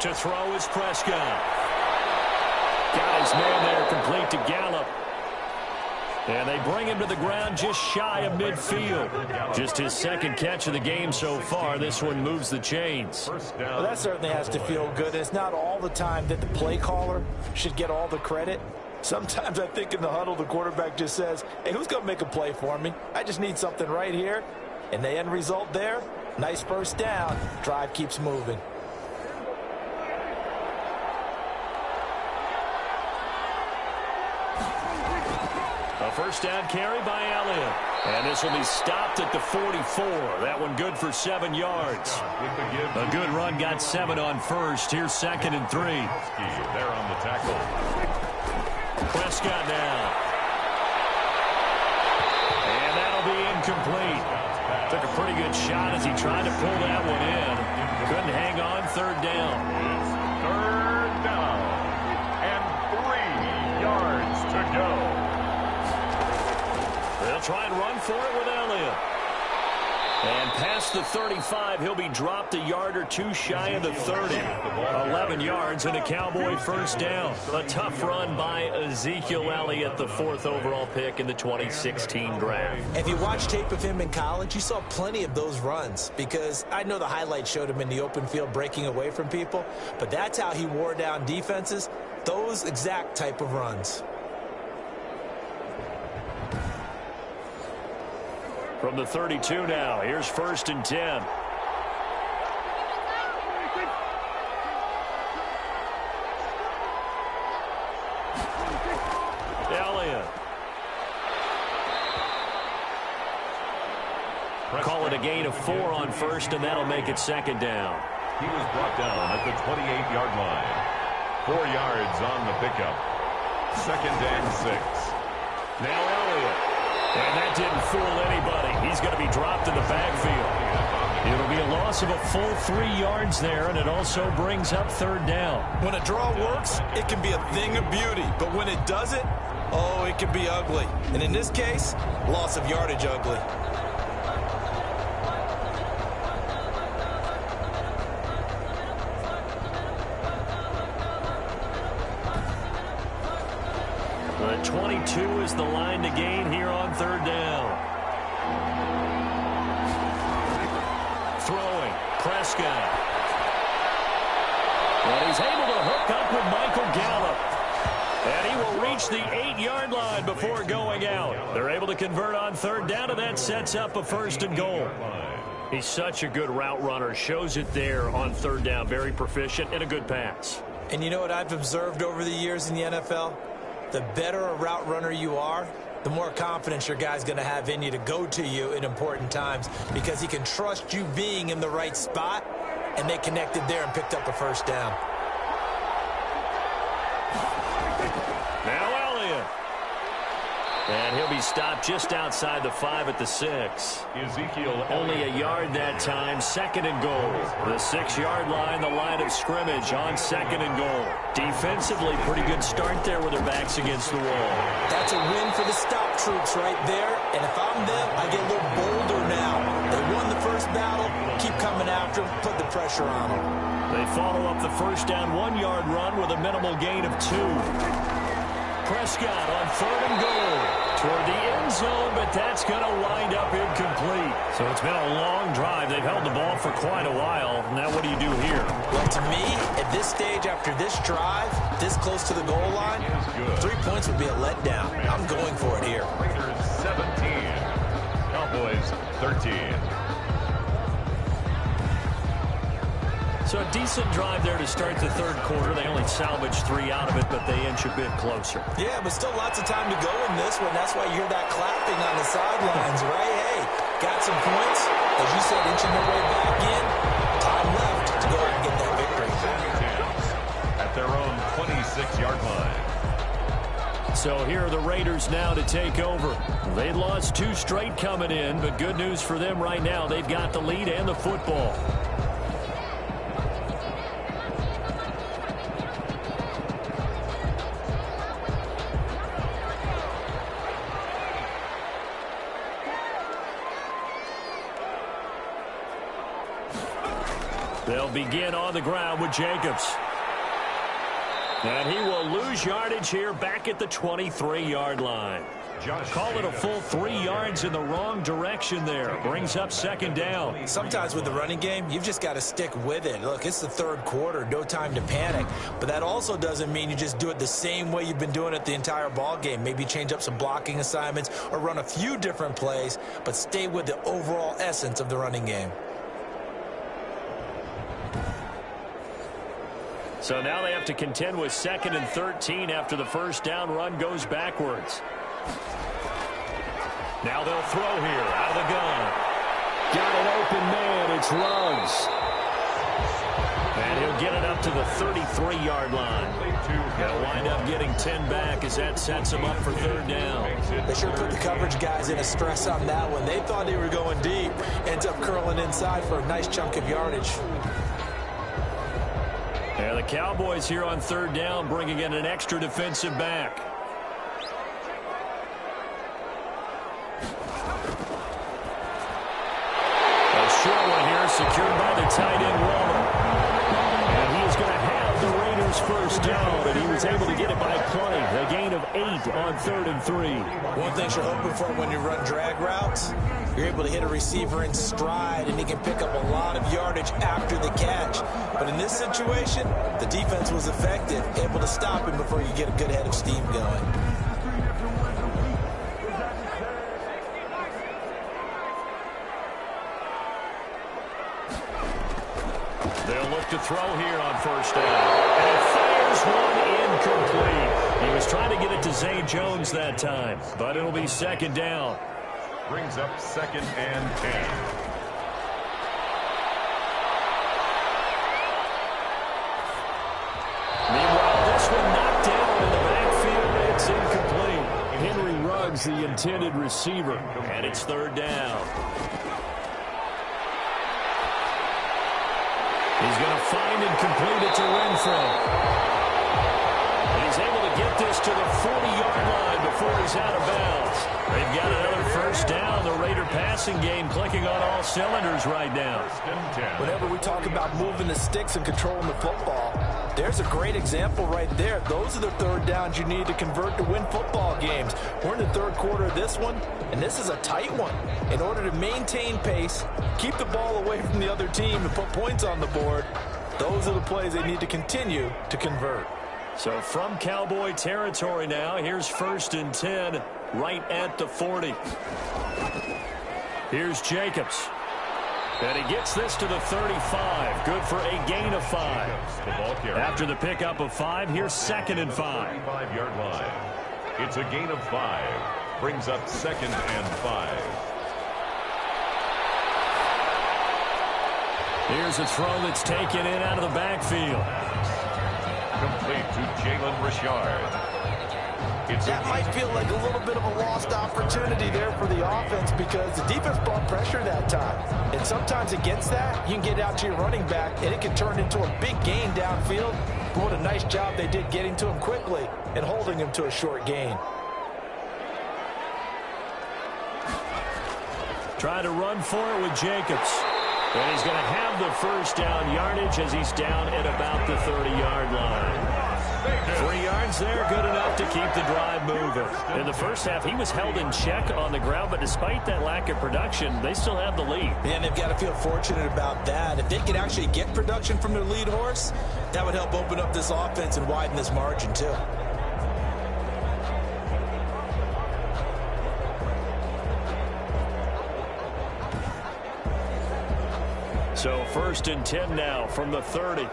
Speaker 2: To throw is Prescott. Got his man there, complete to Gallup. And they bring him to the ground just shy of midfield. Just his second catch of the game so far. This one moves the chains.
Speaker 3: Well, that certainly has to feel good. It's not all the time that the play caller should get all the credit. Sometimes I think in the huddle, the quarterback just says, hey, who's going to make a play for me? I just need something right here. And the end result there, nice first down. Drive keeps moving.
Speaker 2: A first down carry by Elliott. And this will be stopped at the 44. That one good for 7 yards. A good run got 7 on first. Here's 2nd and 3.
Speaker 1: There on the tackle.
Speaker 2: Prescott now. And that'll be incomplete. Took a pretty good shot as he tried to pull that one in. Couldn't hang on. 3rd down.
Speaker 1: It's 3rd down. And 3 yards to go.
Speaker 2: They'll try and run for it with Elliott. And past the 35, he'll be dropped a yard or 2 shy of the 30. 11 yards and a Cowboy first down. A tough run by Ezekiel Elliott, the 4th overall pick in the 2016 draft.
Speaker 3: If you watch tape of him in college, you saw plenty of those runs because I know the highlights showed him in the open field breaking away from people, but that's how he wore down defenses, those exact type of runs.
Speaker 2: From the 32 now, here's 1st and 10. Elliott. Call it a gain of 4 on first, and that'll make it 2nd down.
Speaker 1: He was brought down at the 28-yard line. 4 yards on the pickup. 2nd and 6.
Speaker 2: Now Elliott. And that didn't fool anybody. He's going to be dropped in the backfield. It'll be a loss of a full 3 yards there, and it also brings up 3rd down.
Speaker 3: When a draw works, it can be a thing of beauty. But when it doesn't, oh, it can be ugly. And in this case, loss of yardage ugly.
Speaker 2: The 22 is the line to gain here on 3rd down. Throwing, Prescott. And he's able to hook up with Michael Gallup. And he will reach the 8-yard line before going out. They're able to convert on 3rd down, and that sets up a 1st and goal. He's such a good route runner. Shows it there on third down. Very proficient and a good pass.
Speaker 3: And you know what I've observed over the years in the NFL? The better a route runner you are, the more confidence your guy's going to have in you to go to you in important times because he can trust you being in the right spot, and they connected there and picked up a first down.
Speaker 2: Now Elliott. And he'll be stopped just outside the 5 at the 6.
Speaker 1: Ezekiel
Speaker 2: Only a yard that time, second and goal. The 6-yard line, the line of scrimmage on second and goal. Defensively, pretty good start there with their backs against the wall.
Speaker 3: That's a win for the stop troops right there. And if I'm them, I get a little bolder now. They won the first battle. Keep coming after them. Put the pressure on them.
Speaker 2: They follow up the first down 1-yard run with a minimal gain of 2. Prescott on third and goal toward the end zone, but that's going to wind up incomplete. So it's been a long drive. They've held the ball for quite a while. Now what do you do here?
Speaker 3: Well, to me, at this stage after this drive, this close to the goal line, 3 points would be a letdown. I'm going for it here.
Speaker 1: Raiders 17, Cowboys 13.
Speaker 2: So a decent drive there to start the third quarter. They only salvaged 3 out of it, but they inch a bit closer.
Speaker 3: Yeah, but still lots of time to go in this one. That's why you hear that clapping on the sidelines, right? Hey, got some points. As you said, inching their way back in. Time left to go out and get that victory.
Speaker 1: At their own 26-yard line.
Speaker 2: So here are the Raiders now to take over. They lost 2 straight coming in, but good news for them right now. They've got the lead and the football. They'll begin on the ground with Jacobs. And he will lose yardage here back at the 23-yard line. Call it a full 3 yards in the wrong direction there. Brings up second down.
Speaker 3: Sometimes with the running game, you've just got to stick with it. Look, it's the third quarter. No time to panic. But that also doesn't mean you just do it the same way you've been doing it the entire ball game. Maybe change up some blocking assignments or run a few different plays, but stay with the overall essence of the running game.
Speaker 2: So now they have to contend with 2nd and 13 after the first down run goes backwards. Now they'll throw here out of the gun. Got an open man. It's Ruggs. And he'll get it up to the 33-yard line. They'll wind up getting 10 back as that sets him up for third down.
Speaker 3: They sure put the coverage guys in a stress on that one. They thought they were going deep. Ends up curling inside for a nice chunk of yardage.
Speaker 2: And the Cowboys here on third down bringing in an extra defensive back. A short one here secured by the tight end Waller. And he is going to have the Raiders first down, and he was able to get it by play. A gain of 8 on 3rd and 3.
Speaker 3: One thing you're hoping for when you run drag routes, you're able to hit a receiver in stride, and he can pick up a lot of yardage after the catch. But in this situation, the defense was effective, able to stop him before you get a good head of steam going.
Speaker 2: They'll look to throw here on first down. And it fires one incomplete. He was trying to get it to Zay Jones that time, but it'll be second down.
Speaker 1: Brings up 2nd and 10.
Speaker 2: Meanwhile, this one knocked down in the backfield. It's incomplete. Henry Ruggs, the intended receiver, and it's third down. He's going to find and complete it to Renfro. And he's able to get this to the 40-yard line before he's out of bounds. They've got another first down. The Raider passing game clicking on all cylinders right now.
Speaker 3: Whenever we talk about moving the sticks and controlling the football, there's a great example right there. Those are the third downs you need to convert to win football games. We're in the third quarter of this one, and this is a tight one. In order to maintain pace, keep the ball away from the other team, and put points on the board, those are the plays they need to continue to convert.
Speaker 2: So from Cowboy territory now, here's 1st and 10 right at the 40. Here's Jacobs. And he gets this to the 35. Good for a gain of 5. After the pickup of 5, here's 2nd and 5.
Speaker 1: 35-yard line. It's a gain of 5. Brings up 2nd and 5.
Speaker 2: Here's a throw that's taken in out of the backfield.
Speaker 1: Complete to Jalen Richard.
Speaker 3: That might feel like a little bit of a lost opportunity there for the offense because the defense brought pressure that time. And sometimes against that, you can get out to your running back, and it can turn into a big gain downfield. But what a nice job they did getting to him quickly and holding him to a short gain.
Speaker 2: Trying to run for it with Jacobs. And he's going to have the first down yardage as he's down at about the 30-yard line. 3 yards there, good enough to keep the drive moving. In the first half, he was held in check on the ground, but despite that lack of production, they still have the lead.
Speaker 3: And they've got to feel fortunate about that. If they could actually get production from their lead horse, that would help open up this offense and widen this margin too.
Speaker 2: So 1st and 10 now from the 30.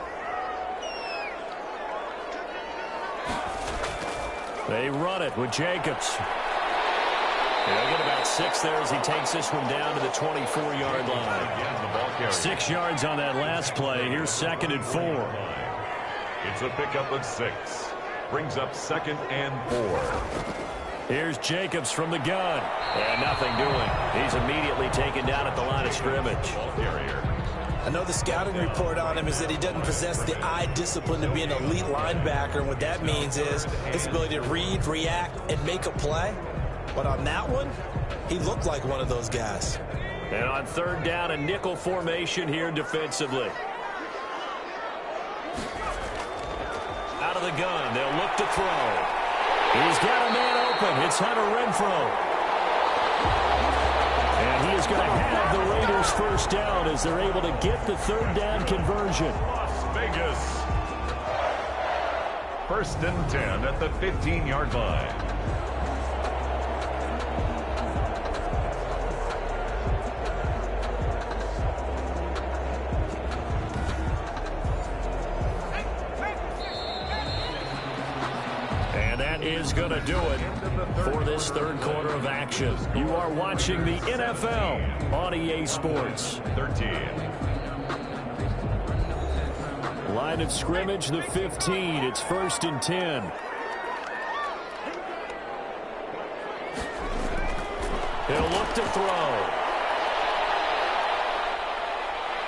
Speaker 2: They run it with Jacobs. They'll get about 6 there as he takes this one down to the 24-yard line. 6 yards on that last play. Here's 2nd and 4.
Speaker 1: It's a pickup of 6. Brings up 2nd and 4.
Speaker 2: Here's Jacobs from the gun. And nothing doing. He's immediately taken down at the line of scrimmage.
Speaker 3: I know the scouting report on him is that he doesn't possess the eye discipline to be an elite linebacker. And what that means is his ability to read, react, and make a play. But on that one, he looked like one of those guys.
Speaker 2: And on 3rd down, a nickel formation here defensively. Out of the gun, they'll look to throw. He's got a man open. It's Hunter Renfrow. And he is going to have the Raiders first down as they're able to get the 3rd down conversion.
Speaker 1: Las Vegas. 1st and 10 at the 15-yard line.
Speaker 2: Is going to do it for this 3rd quarter of action. You are watching the NFL on EA Sports.
Speaker 1: 13.
Speaker 2: Line of scrimmage, the 15. It's 1st and 10. He'll look to throw.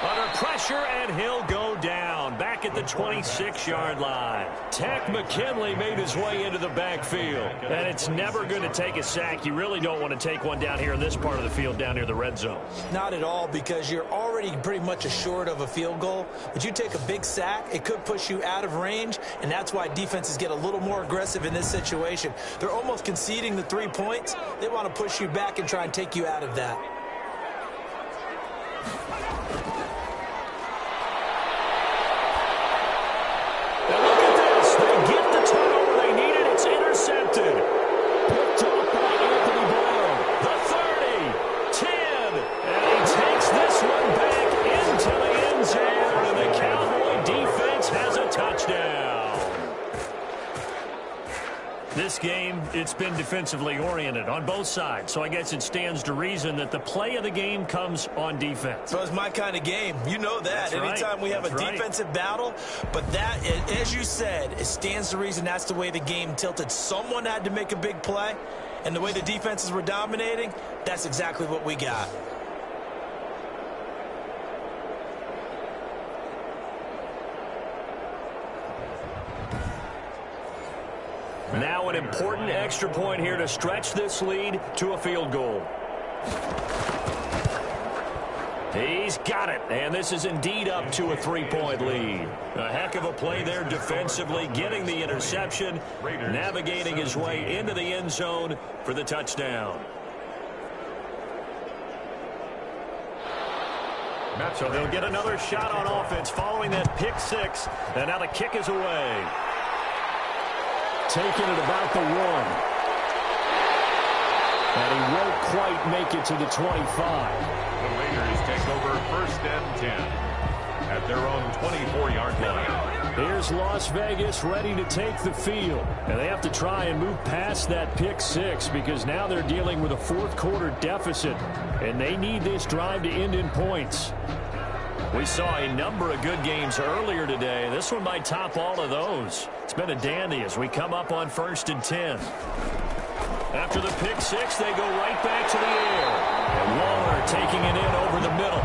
Speaker 2: Under pressure, and he'll go down. Back at the 26-yard line. Tech McKinley made his way into the backfield. And it's never going to take a sack. You really don't want to take one down here in this part of the field, down near the red zone.
Speaker 3: Not at all, because you're already pretty much assured of a field goal. But you take a big sack, it could push you out of range, and that's why defenses get a little more aggressive in this situation. They're almost conceding the 3 points. They want to push you back and try and take you out of that.
Speaker 2: This game, it's been defensively oriented on both sides, so I guess it stands to reason that the play of the game comes on defense.
Speaker 3: So it's my kind of game. You know that. Anytime we have a defensive battle, but that, as you said, it stands to reason that's the way the game tilted. Someone had to make a big play, and the way the defenses were dominating, that's exactly what we got.
Speaker 2: Now an important extra point here to stretch this lead to a field goal. He's got it, and this is indeed up to a 3-point lead. A heck of a play there defensively, getting the interception, navigating his way into the end zone for the touchdown. So they'll get another shot on offense following that pick six, and now the kick is away. Taking it about the 1. And he won't quite make it to the 25.
Speaker 1: The Raiders take over 1st and 10 at their own 24-yard line.
Speaker 2: Here's Las Vegas ready to take the field. And they have to try and move past that pick six because now they're dealing with a fourth-quarter deficit. And they need this drive to end in points.
Speaker 5: We saw a number of good games earlier today. This one might top all of those. It's been a dandy as we come up on 1st and 10. After the pick six, they go right back to the air. And Waller taking it in over the middle.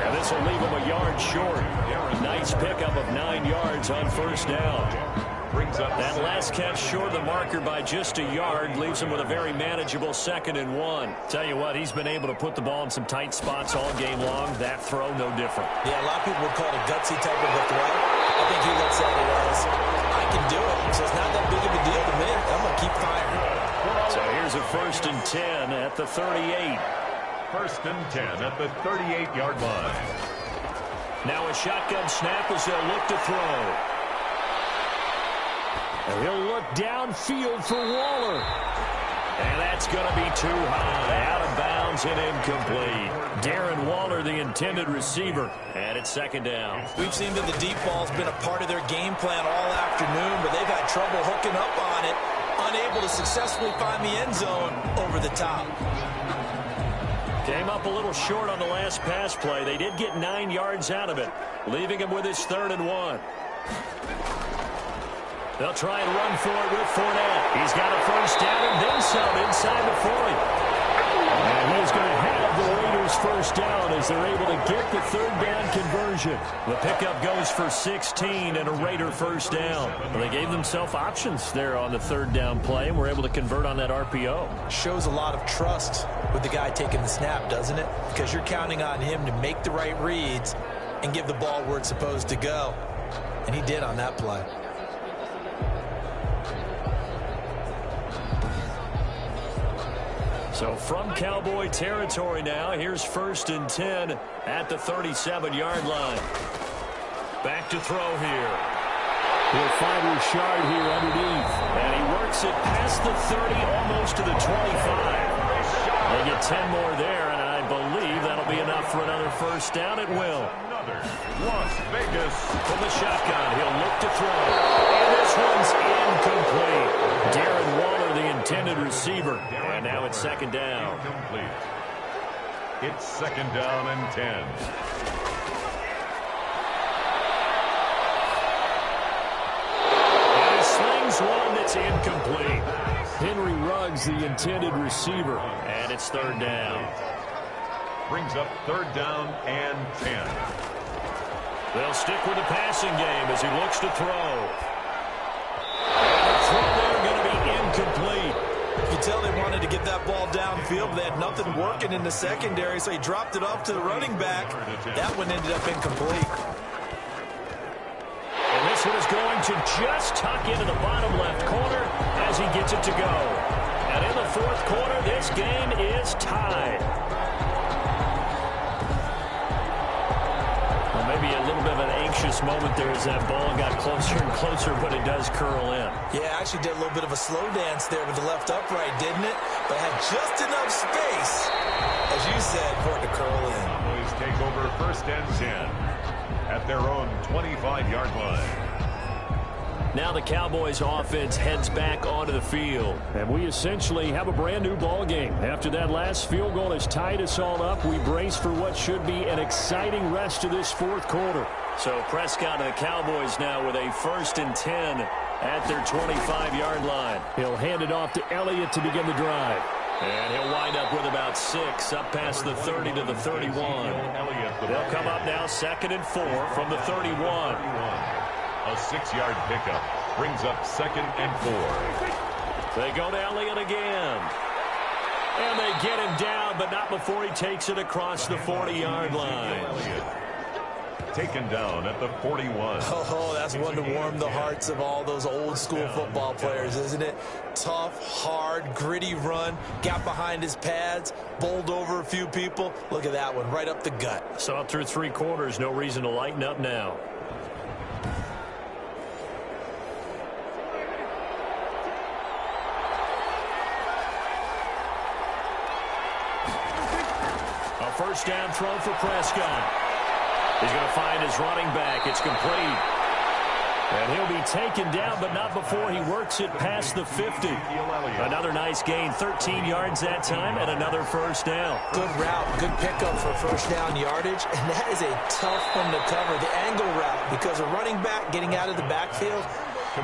Speaker 5: And this will leave him a yard short. A nice pickup of 9 yards on 1st down.
Speaker 1: Brings up
Speaker 5: that last catch short of the marker by just a yard leaves him with a very manageable 2nd and 1. Tell you what, he's been able to put the ball in some tight spots all game long. That throw, no different.
Speaker 3: Yeah, a lot of people would call it a gutsy type of a throw. I think he looks at it as, I can do it, so it's not that big of a deal to me. I'm going to keep firing.
Speaker 5: So here's a 1st and 10 at the 38.
Speaker 1: 1st and 10 at the 38-yard line.
Speaker 5: Now a shotgun snap as they'll look to throw.
Speaker 2: And he'll look downfield for Waller.
Speaker 5: And that's going to be too high. Out of bounds and incomplete. Darren Waller, the intended receiver. And it's 2nd down.
Speaker 3: We've seen that the deep ball's been a part of their game plan all afternoon, but they've had trouble hooking up on it. Unable to successfully find the end zone over the top.
Speaker 5: Came up a little short on the last pass play. They did get 9 yards out of it, leaving him with his 3rd and 1. They'll try and run for it with Fournette. He's got a 1st down and then some inside the 40.
Speaker 2: And he's going to have the Raiders 1st down as they're able to get the 3rd down conversion.
Speaker 5: The pickup goes for 16 and a Raider 1st down. Well, they gave themselves options there on the 3rd down play and were able to convert on that RPO.
Speaker 3: Shows a lot of trust with the guy taking the snap, doesn't it? Because you're counting on him to make the right reads and give the ball where it's supposed to go. And he did on that play.
Speaker 5: So from Cowboy territory now, here's 1st and 10 at the 37-yard line. Back to throw here.
Speaker 2: He'll find Richard here underneath.
Speaker 5: And he works it past the 30, almost to the 25. They get 10 more there, and I believe that'll be enough for another 1st down. It will.
Speaker 1: another Las Vegas.
Speaker 5: From the shotgun, he'll look to throw. And this one's incomplete. Darren Waller, the intended receiver. And now it's 2nd down.
Speaker 1: Incomplete. It's 2nd down and 10.
Speaker 5: And he slings one that's incomplete.
Speaker 2: Henry Ruggs, the intended receiver.
Speaker 5: And it's 3rd down.
Speaker 1: Brings up 3rd down and 10.
Speaker 5: They'll stick with the passing game as he looks to throw. And the throw there going to be incomplete.
Speaker 3: You can tell they wanted to get that ball downfield, but they had nothing working in the secondary, so he dropped it off to the running back. That one ended up incomplete.
Speaker 5: And this one is going to just tuck into the bottom left corner as he gets it to go. And in the 4th quarter, this game is tied. Well, maybe a little bit of an anxious moment there as that ball got closer and closer, but it does curl in.
Speaker 3: Yeah, actually did a little bit of a slow dance there with the left upright, didn't it? But had just enough space, as you said, for it to curl in.
Speaker 1: Cowboys take over 1st and 10 at their own 25-yard line.
Speaker 5: Now the Cowboys offense heads back onto the field.
Speaker 2: And we essentially have a brand new ball game. After that last field goal has tied us all up, we brace for what should be an exciting rest of this 4th quarter.
Speaker 5: So Prescott and the Cowboys now with a 1st and 10 at their 25-yard line.
Speaker 2: He'll hand it off to Elliott to begin the drive.
Speaker 5: And he'll wind up with about 6 up past the 30 to the 31. They'll come up now 2nd and 4 from the 31.
Speaker 1: A 6-yard pickup brings up 2nd and 4.
Speaker 5: They go to Elliott again. And they get him down, but not before he takes it across the 40-yard line.
Speaker 1: Taken down at the 41.
Speaker 3: Oh, that's one to warm the hearts of all those old school football players, isn't it? Tough, hard, gritty run, got behind his pads, bowled over a few people. Look at that one, right up the gut.
Speaker 5: So through 3 quarters, no reason to lighten up now. first down throw for Prescott. He's going to find his running back. It's complete. And he'll be taken down, but not before he works it past the 50. Another nice gain, 13 yards that time, and another first down.
Speaker 3: Good route, good pickup for first down yardage, and that is a tough one to cover, the angle route, because a running back getting out of the backfield,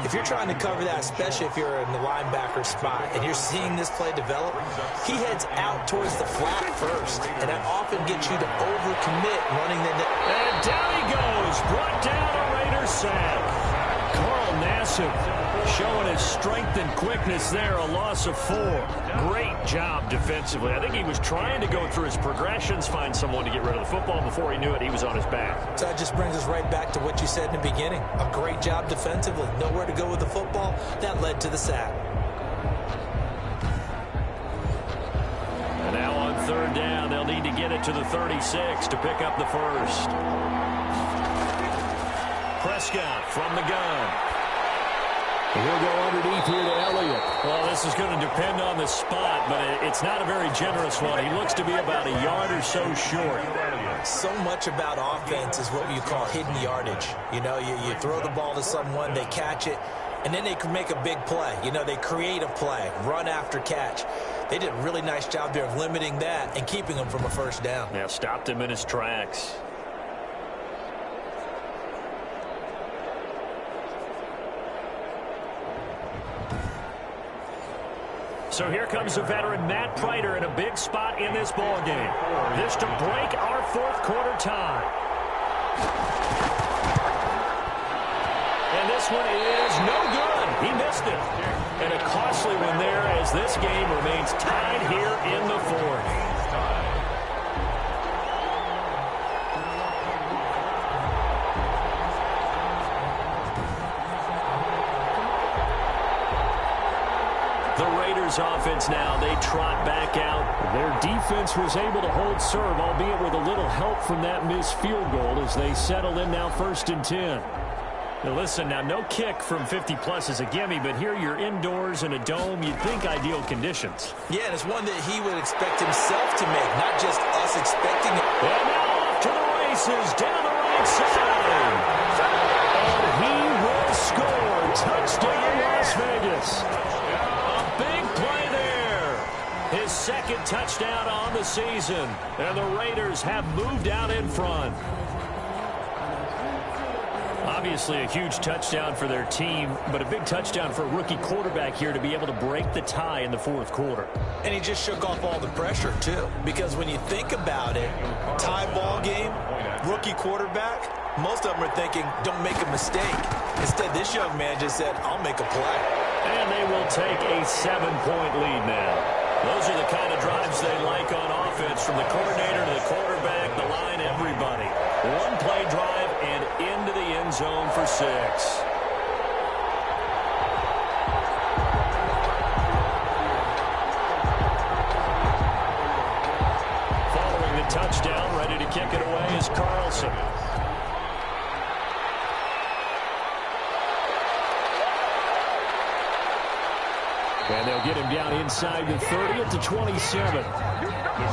Speaker 3: if you're trying to cover that, especially if you're in the linebacker spot, and you're seeing this play develop, he heads out towards the flat first, and that often gets you to overcommit running the...
Speaker 5: And down he goes, brought down a Raider sack. Carl Nassib showing his strength and quickness there, a loss of 4. Great job defensively. I think he was trying to go through his progressions, find someone to get rid of the football. Before he knew it, he was on his back.
Speaker 3: So that just brings us right back to what you said in the beginning. A great job defensively. Nowhere to go with the football. That led to the sack.
Speaker 5: And now on third down, they'll need to get it to the 36 to pick up the first. Prescott from the gun.
Speaker 2: He'll go underneath here to Elliott.
Speaker 5: Well, this is going to depend on the spot, but it's not a very generous one. He looks to be about a yard or so short.
Speaker 3: So much about offense is what you call hidden yardage. You know, you throw the ball to someone, they catch it, and then they can make a big play. You know, they create a play, run after catch. They did a really nice job there of limiting that and keeping him from a first down.
Speaker 5: Yeah, stopped him in his tracks. So here comes the veteran Matt Prater in a big spot in this ballgame. This to break our fourth quarter tie. And this one is no good. He missed it. And a costly one there as this game remains tied here in the fourth. The Raiders offense now, they trot back out.
Speaker 2: Their defense was able to hold serve, albeit with a little help from that missed field goal as they settle in now 1st and 10.
Speaker 5: Now listen, now no kick from 50-plus is a gimme, but here you're indoors in a dome. You'd think ideal conditions.
Speaker 3: Yeah, and it's one that he would expect himself to make, not just us expecting it.
Speaker 5: And now off to the races, down the right side. And he will score. Touchdown, Las Vegas. Big play there. His second touchdown on the season. And the Raiders have moved out in front. Obviously a huge touchdown for their team, but a big touchdown for a rookie quarterback here to be able to break the tie in the fourth quarter.
Speaker 3: And he just shook off all the pressure, too. Because when you think about it, tie ball game, rookie quarterback, most of them are thinking, don't make a mistake. Instead, this young man just said, I'll make a play.
Speaker 5: And they will take a 7-point lead now. Those are the kind of drives they like on offense, from the coordinator to the quarterback, the line, everybody. One play drive and into the end zone for 6. Following the touchdown, ready to kick it away is Carlson.
Speaker 2: And they'll get him down inside the 30 at the 27.
Speaker 1: The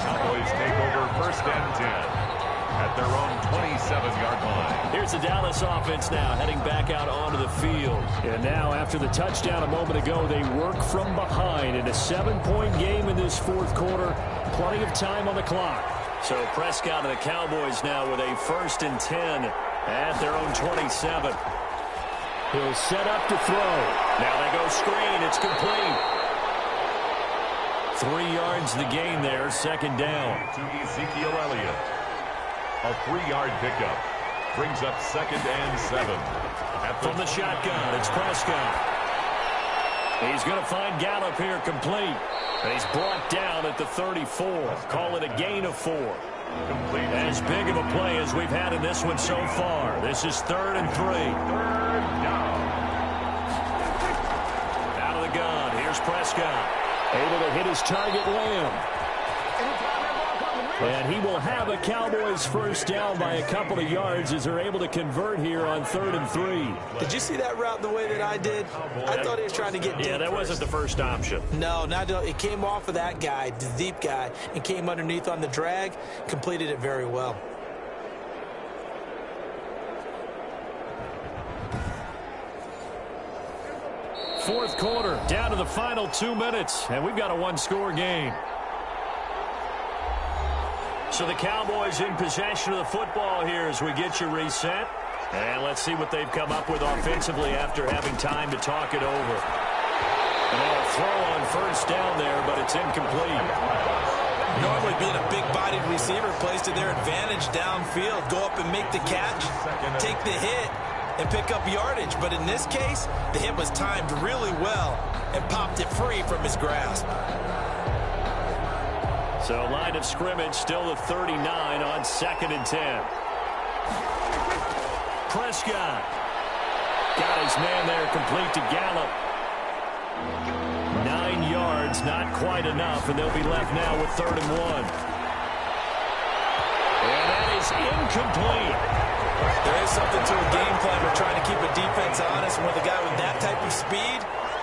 Speaker 1: Cowboys take over 1st and 10 at their own 27-yard line.
Speaker 5: Here's the Dallas offense now heading back out onto the field.
Speaker 2: And now after the touchdown a moment ago, they work from behind in a 7-point game in this fourth quarter. Plenty of time on the clock.
Speaker 5: So Prescott and the Cowboys now with a 1st and 10 at their own 27.
Speaker 2: He'll set up to throw.
Speaker 5: Now they go screen. It's complete. 3 yards the gain there. 2nd down.
Speaker 1: To Ezekiel Elliott. A 3-yard pickup. Brings up 2nd and 7.
Speaker 5: From the shotgun, it's Prescott. He's going to find Gallup here complete. And he's brought down at the 34. Call it a gain of 4.
Speaker 1: Complete.
Speaker 5: As big of a play as we've had in this one so far. This is 3rd and 3.
Speaker 1: 3rd down.
Speaker 5: Out of the gun. Here's Prescott.
Speaker 2: Able to hit his target, Lamb. And he will have a Cowboys first down by a couple of yards as they're able to convert here on 3rd and 3.
Speaker 3: Did you see that route the way that I did? I thought he was trying to get deep.
Speaker 5: Yeah, that wasn't the first option.
Speaker 3: No, it came off of that guy, the deep guy, and came underneath on the drag, completed it very well.
Speaker 2: Fourth quarter, down to the final 2 minutes, and we've got a one-score game.
Speaker 5: So the Cowboys in possession of the football here as we get you reset. And let's see what they've come up with offensively after having time to talk it over. And a throw on first down there, but it's incomplete.
Speaker 3: Normally being a big-bodied receiver plays to their advantage downfield. Go up and make the catch, take the hit, and pick up yardage. But in this case, the hit was timed really well and popped it free from his grasp.
Speaker 5: So line of scrimmage still the 39 on 2nd and 10. Prescott got his man there, complete to Gallup. 9 yards, not quite enough, and they'll be left now with 3rd and 1. And that is incomplete.
Speaker 3: There is something to a game plan. We're trying to keep a defense honest, and with a guy with that type of speed,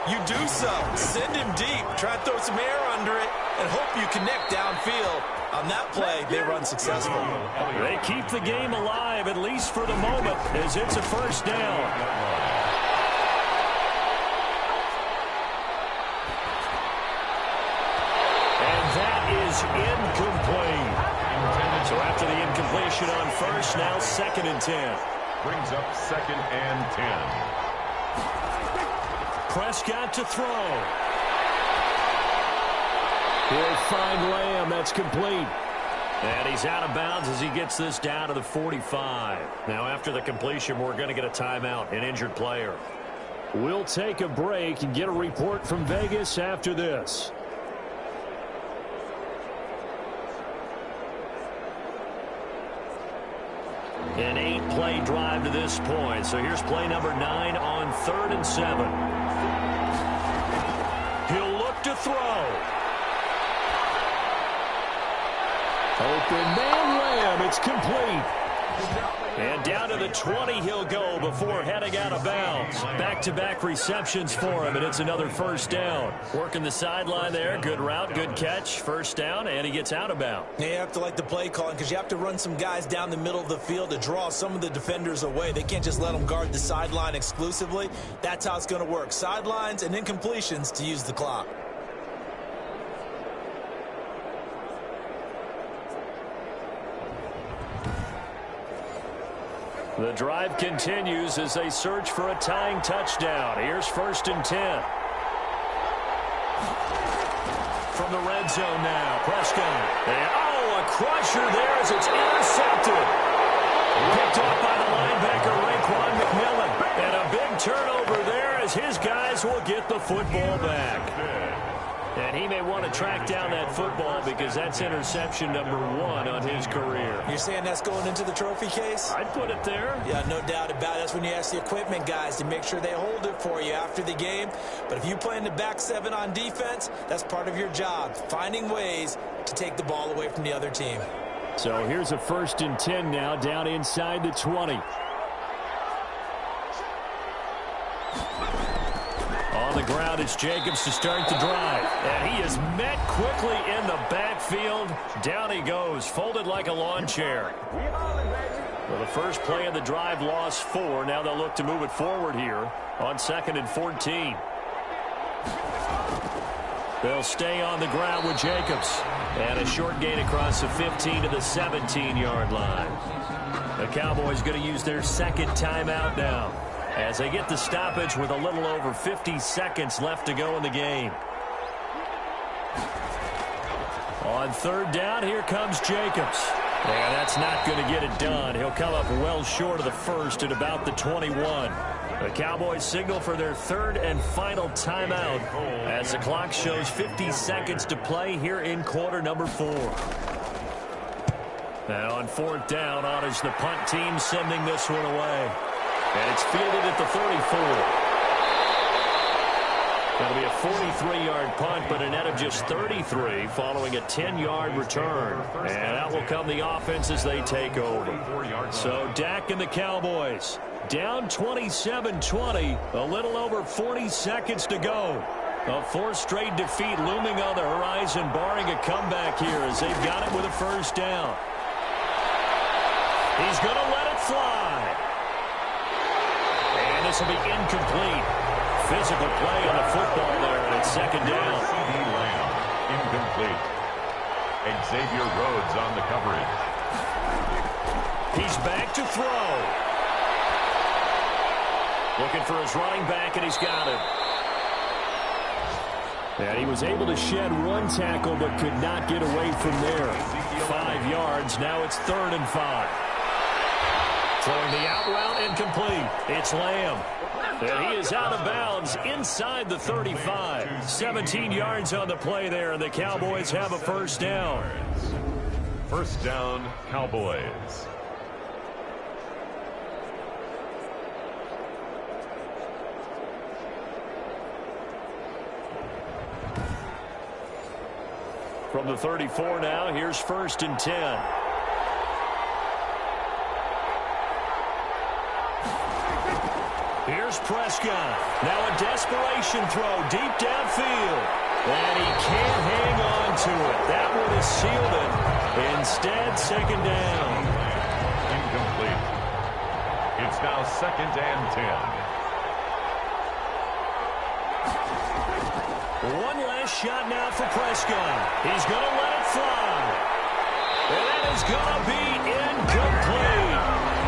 Speaker 3: you do so. Send him deep. Try and throw some air under it and hope you connect downfield. On that play, they run successful.
Speaker 5: They keep the game alive, at least for the moment, as it's a first down. And that is incomplete. So after the incompletion on first, now 2nd and 10.
Speaker 1: Brings up 2nd and 10.
Speaker 2: Prescott to throw. He'll find Lamb. That's complete.
Speaker 5: And he's out of bounds as he gets this down to the 45. Now after the completion, we're going to get a timeout, an injured player.
Speaker 2: We'll take a break and get a report from Vegas after this.
Speaker 5: An 8-play drive to this point. So here's play number 9 on 3rd and 7. He'll look to throw.
Speaker 2: Open man Lamb. It's complete.
Speaker 5: And down to the 20 he'll go before heading out of bounds. Back-to-back receptions for him, and it's another first down. Working the sideline there. Good route, good catch. First down, and he gets out of bounds.
Speaker 3: You have to like the play calling because you have to run some guys down the middle of the field to draw some of the defenders away. They can't just let them guard the sideline exclusively. That's how it's going to work. Sidelines and incompletions to use the clock.
Speaker 5: The drive continues as they search for a tying touchdown. Here's 1st and 10. From the red zone now, Prescott. And, a crusher there as it's intercepted. Picked off by the linebacker, Raekwon McMillan. And a big turnover there as his guys will get the football back. And he may want to track down that football because that's interception number 1 on his career.
Speaker 3: You're saying that's going into the trophy case?
Speaker 5: I'd put it there.
Speaker 3: Yeah, no doubt about it. That's when you ask the equipment guys to make sure they hold it for you after the game. But if you play in the back 7 on defense, that's part of your job, finding ways to take the ball away from the other team.
Speaker 2: So here's a 1st and 10 now, down inside the 20.
Speaker 5: On the ground, it's Jacobs to start the drive. And he is met quickly in the backfield. Down he goes, folded like a lawn chair. Well, the first play of the drive lost 4. Now they'll look to move it forward here on 2nd and 14. They'll stay on the ground with Jacobs. And a short gain across the 15 to the 17-yard line. The Cowboys going to use their 2nd timeout now, as they get the stoppage with a little over 50 seconds left to go in the game. On 3rd down, here comes Jacobs. And that's not going to get it done. He'll come up well short of the 1st at about the 21. The Cowboys signal for their 3rd and final timeout as the clock shows 50 seconds to play here in quarter number 4. And on 4th down, on is the punt team sending this one away. And it's fielded at the 34. That'll be a 43-yard punt, but a net of just 33 following a 10-yard return. And out will come the offense as they take over. So Dak and the Cowboys down 27-20, a little over 40 seconds to go. A fourth straight defeat looming on the horizon, barring a comeback here as they've got it with a first down. He's going to let it fly. And this will be incomplete. Physical play on the football there, and it's second down.
Speaker 1: C.D. Lamb, incomplete. Xavier Rhodes on the coverage.
Speaker 5: He's back to throw. Looking for his running back, and he's got him. And he was able to shed one tackle, but could not get away from there. 5 yards, now it's 3rd and 5. Throwing the out route incomplete. It's Lamb. And he is out of bounds inside the 35. 17 yards on the play there, and the Cowboys have a first down.
Speaker 1: First down, Cowboys.
Speaker 5: From the 34 now, here's 1st and 10. Here's Prescott. Now a desperation throw deep downfield. And he can't hang on to it. That one is sealed it. Instead, second down.
Speaker 1: Incomplete. It's now 2nd and 10.
Speaker 5: One last shot now for Prescott. He's going to let it fly. And that is going to be incomplete.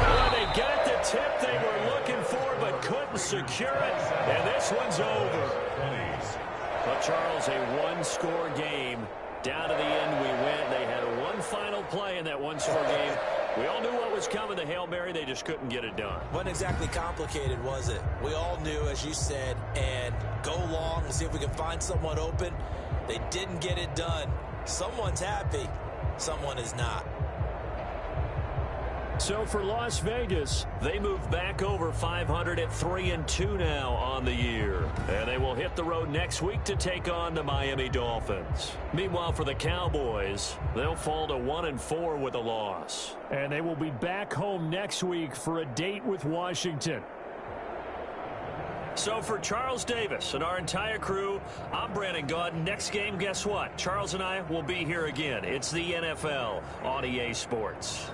Speaker 5: Well, they got the tip they were looking for, but couldn't secure it. And this one's over. But, Charles, a one-score game. Down to the end we went. They had one final play in that one-score game. We all knew what was coming, the Hail Mary. They just couldn't get it done.
Speaker 3: Wasn't exactly complicated, was it? We all knew, as you said, and go long and see if we can find someone open. They didn't get it done. Someone's happy. Someone is not.
Speaker 5: So for Las Vegas, they move back over 500 at 3-2 now on the year. And they will hit the road next week to take on the Miami Dolphins. Meanwhile, for the Cowboys, they'll fall to 1-4 with a loss. And they will be back home next week for a date with Washington. So for Charles Davis and our entire crew, I'm Brandon Gaud. Next game, guess what? Charles and I will be here again. It's the NFL on EA Sports.